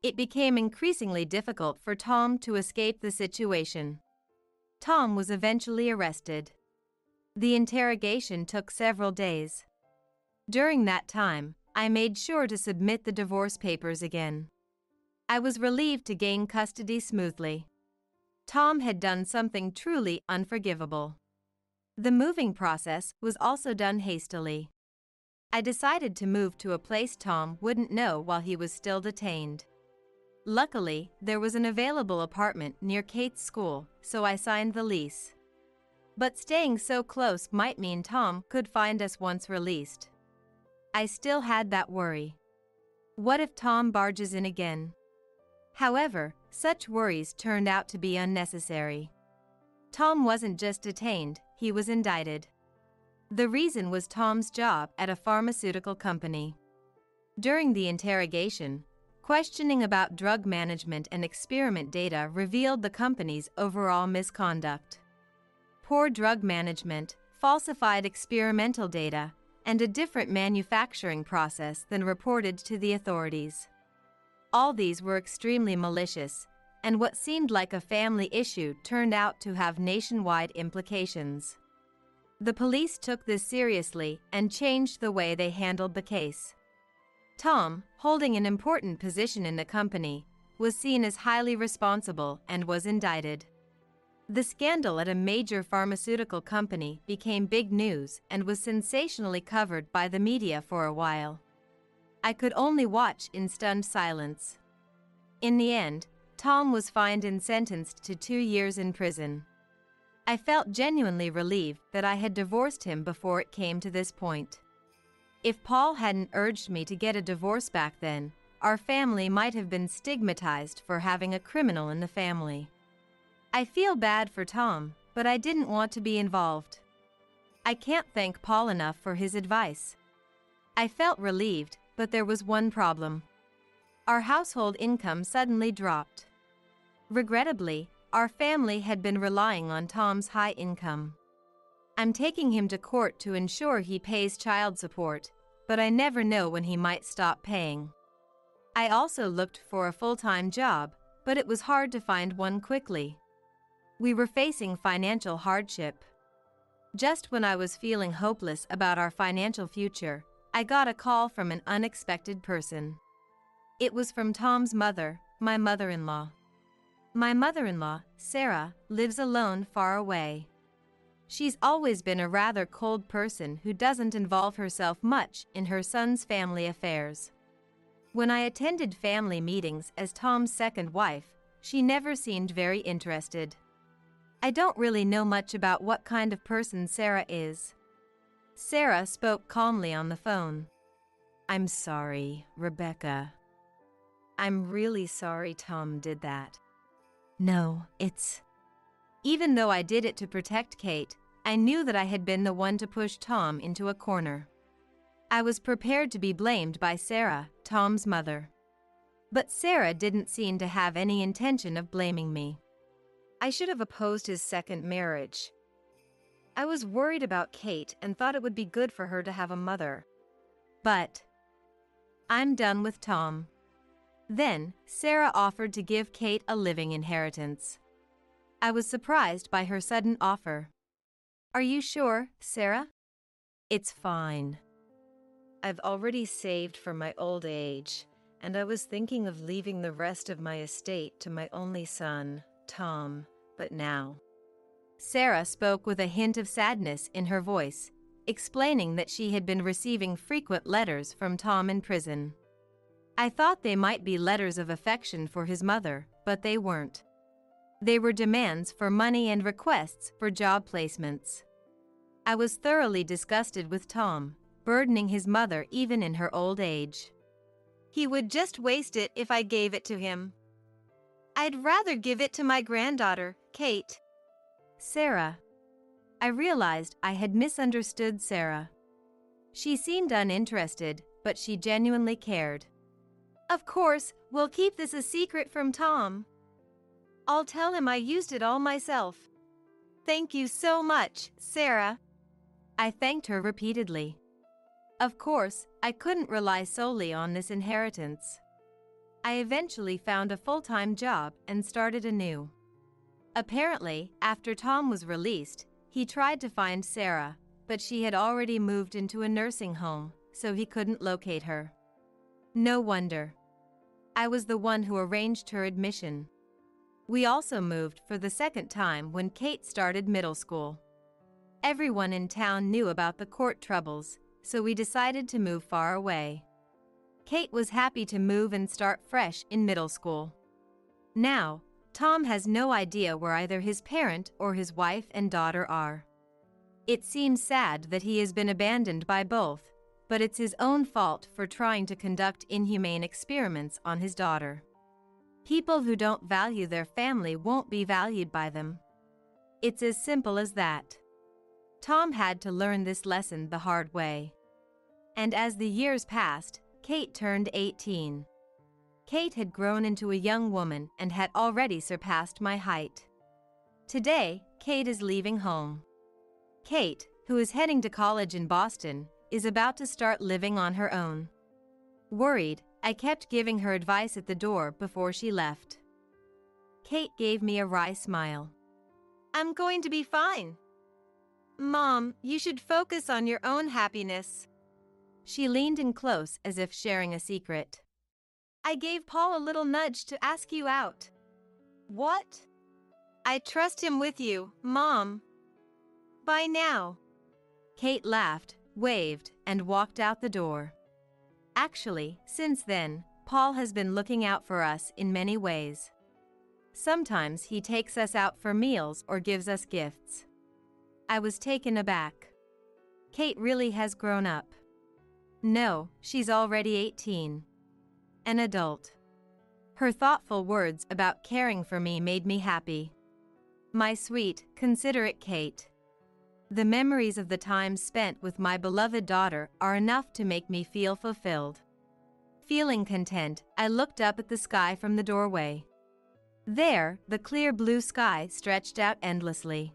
It became increasingly difficult for Tom to escape the situation. Tom was eventually arrested. The interrogation took several days. During that time, I made sure to submit the divorce papers again. I was relieved to gain custody smoothly. Tom had done something truly unforgivable. The moving process was also done hastily. I decided to move to a place Tom wouldn't know while he was still detained. Luckily, there was an available apartment near Kate's school, so I signed the lease. But staying so close might mean Tom could find us once released. I still had that worry. What if Tom barges in again? However, such worries turned out to be unnecessary. Tom wasn't just detained, he was indicted. The reason was Tom's job at a pharmaceutical company. During the interrogation, questioning about drug management and experiment data revealed the company's overall misconduct. Poor drug management, falsified experimental data, and a different manufacturing process than reported to the authorities. All these were extremely malicious, and what seemed like a family issue turned out to have nationwide implications. The police took this seriously and changed the way they handled the case. Tom, holding an important position in the company, was seen as highly responsible and was indicted. The scandal at a major pharmaceutical company became big news and was sensationally covered by the media for a while. I could only watch in stunned silence. In the end, Tom was fined and sentenced to 2 years in prison. I felt genuinely relieved that I had divorced him before it came to this point. If Paul hadn't urged me to get a divorce back then, our family might have been stigmatized for having a criminal in the family. I feel bad for Tom, but I didn't want to be involved. I can't thank Paul enough for his advice. I felt relieved, but there was one problem. Our household income suddenly dropped. Regrettably, our family had been relying on Tom's high income. I'm taking him to court to ensure he pays child support, but I never know when he might stop paying. I also looked for a full-time job, but it was hard to find one quickly. We were facing financial hardship. Just when I was feeling hopeless about our financial future, I got a call from an unexpected person. It was from Tom's mother, my mother-in-law. My mother-in-law, Sarah, lives alone far away. She's always been a rather cold person who doesn't involve herself much in her son's family affairs. When I attended family meetings as Tom's second wife, she never seemed very interested. I don't really know much about what kind of person Sarah is. Sarah spoke calmly on the phone. "I'm sorry, Rebecca. I'm really sorry Tom did that. No, it's..." Even though I did it to protect Kate, I knew that I had been the one to push Tom into a corner. I was prepared to be blamed by Sarah, Tom's mother. But Sarah didn't seem to have any intention of blaming me. I should have opposed his second marriage. I was worried about Kate and thought it would be good for her to have a mother. But I'm done with Tom. Then, Sarah offered to give Kate a living inheritance. I was surprised by her sudden offer. Are you sure, Sarah? It's fine. I've already saved for my old age, and I was thinking of leaving the rest of my estate to my only son, Tom, but now. Sarah spoke with a hint of sadness in her voice, explaining that she had been receiving frequent letters from Tom in prison. I thought they might be letters of affection for his mother, but they weren't. They were demands for money and requests for job placements. I was thoroughly disgusted with Tom, burdening his mother even in her old age. He would just waste it if I gave it to him. I'd rather give it to my granddaughter, Kate. Sarah. I realized I had misunderstood Sarah. She seemed uninterested, but she genuinely cared. Of course, we'll keep this a secret from Tom. I'll tell him I used it all myself. Thank you so much, Sarah. I thanked her repeatedly. Of course, I couldn't rely solely on this inheritance. I eventually found a full-time job and started anew. Apparently, after Tom was released, he tried to find Sarah, but she had already moved into a nursing home, so he couldn't locate her. No wonder. I was the one who arranged her admission. We also moved for the second time when Kate started middle school. Everyone in town knew about the court troubles, so we decided to move far away. Kate was happy to move and start fresh in middle school. Now, Tom has no idea where either his parent or his wife and daughter are. It seems sad that he has been abandoned by both, but it's his own fault for trying to conduct inhumane experiments on his daughter. People who don't value their family won't be valued by them. It's as simple as that. Tom had to learn this lesson the hard way. And as the years passed, Kate turned 18. Kate had grown into a young woman and had already surpassed my height. Today, Kate is leaving home. Kate, who is heading to college in Boston, is about to start living on her own. Worried, I kept giving her advice at the door before she left. Kate gave me a wry smile. I'm going to be fine. Mom, you should focus on your own happiness. She leaned in close as if sharing a secret. I gave Paul a little nudge to ask you out. What? I trust him with you, Mom. Bye now. Kate laughed, waved, and walked out the door. Actually, since then, Paul has been looking out for us in many ways. Sometimes he takes us out for meals or gives us gifts. I was taken aback. Kate really has grown up. No, she's already 18. An adult. Her thoughtful words about caring for me made me happy. My sweet, considerate Kate. The memories of the time spent with my beloved daughter are enough to make me feel fulfilled. Feeling content, I looked up at the sky from the doorway. There, the clear blue sky stretched out endlessly.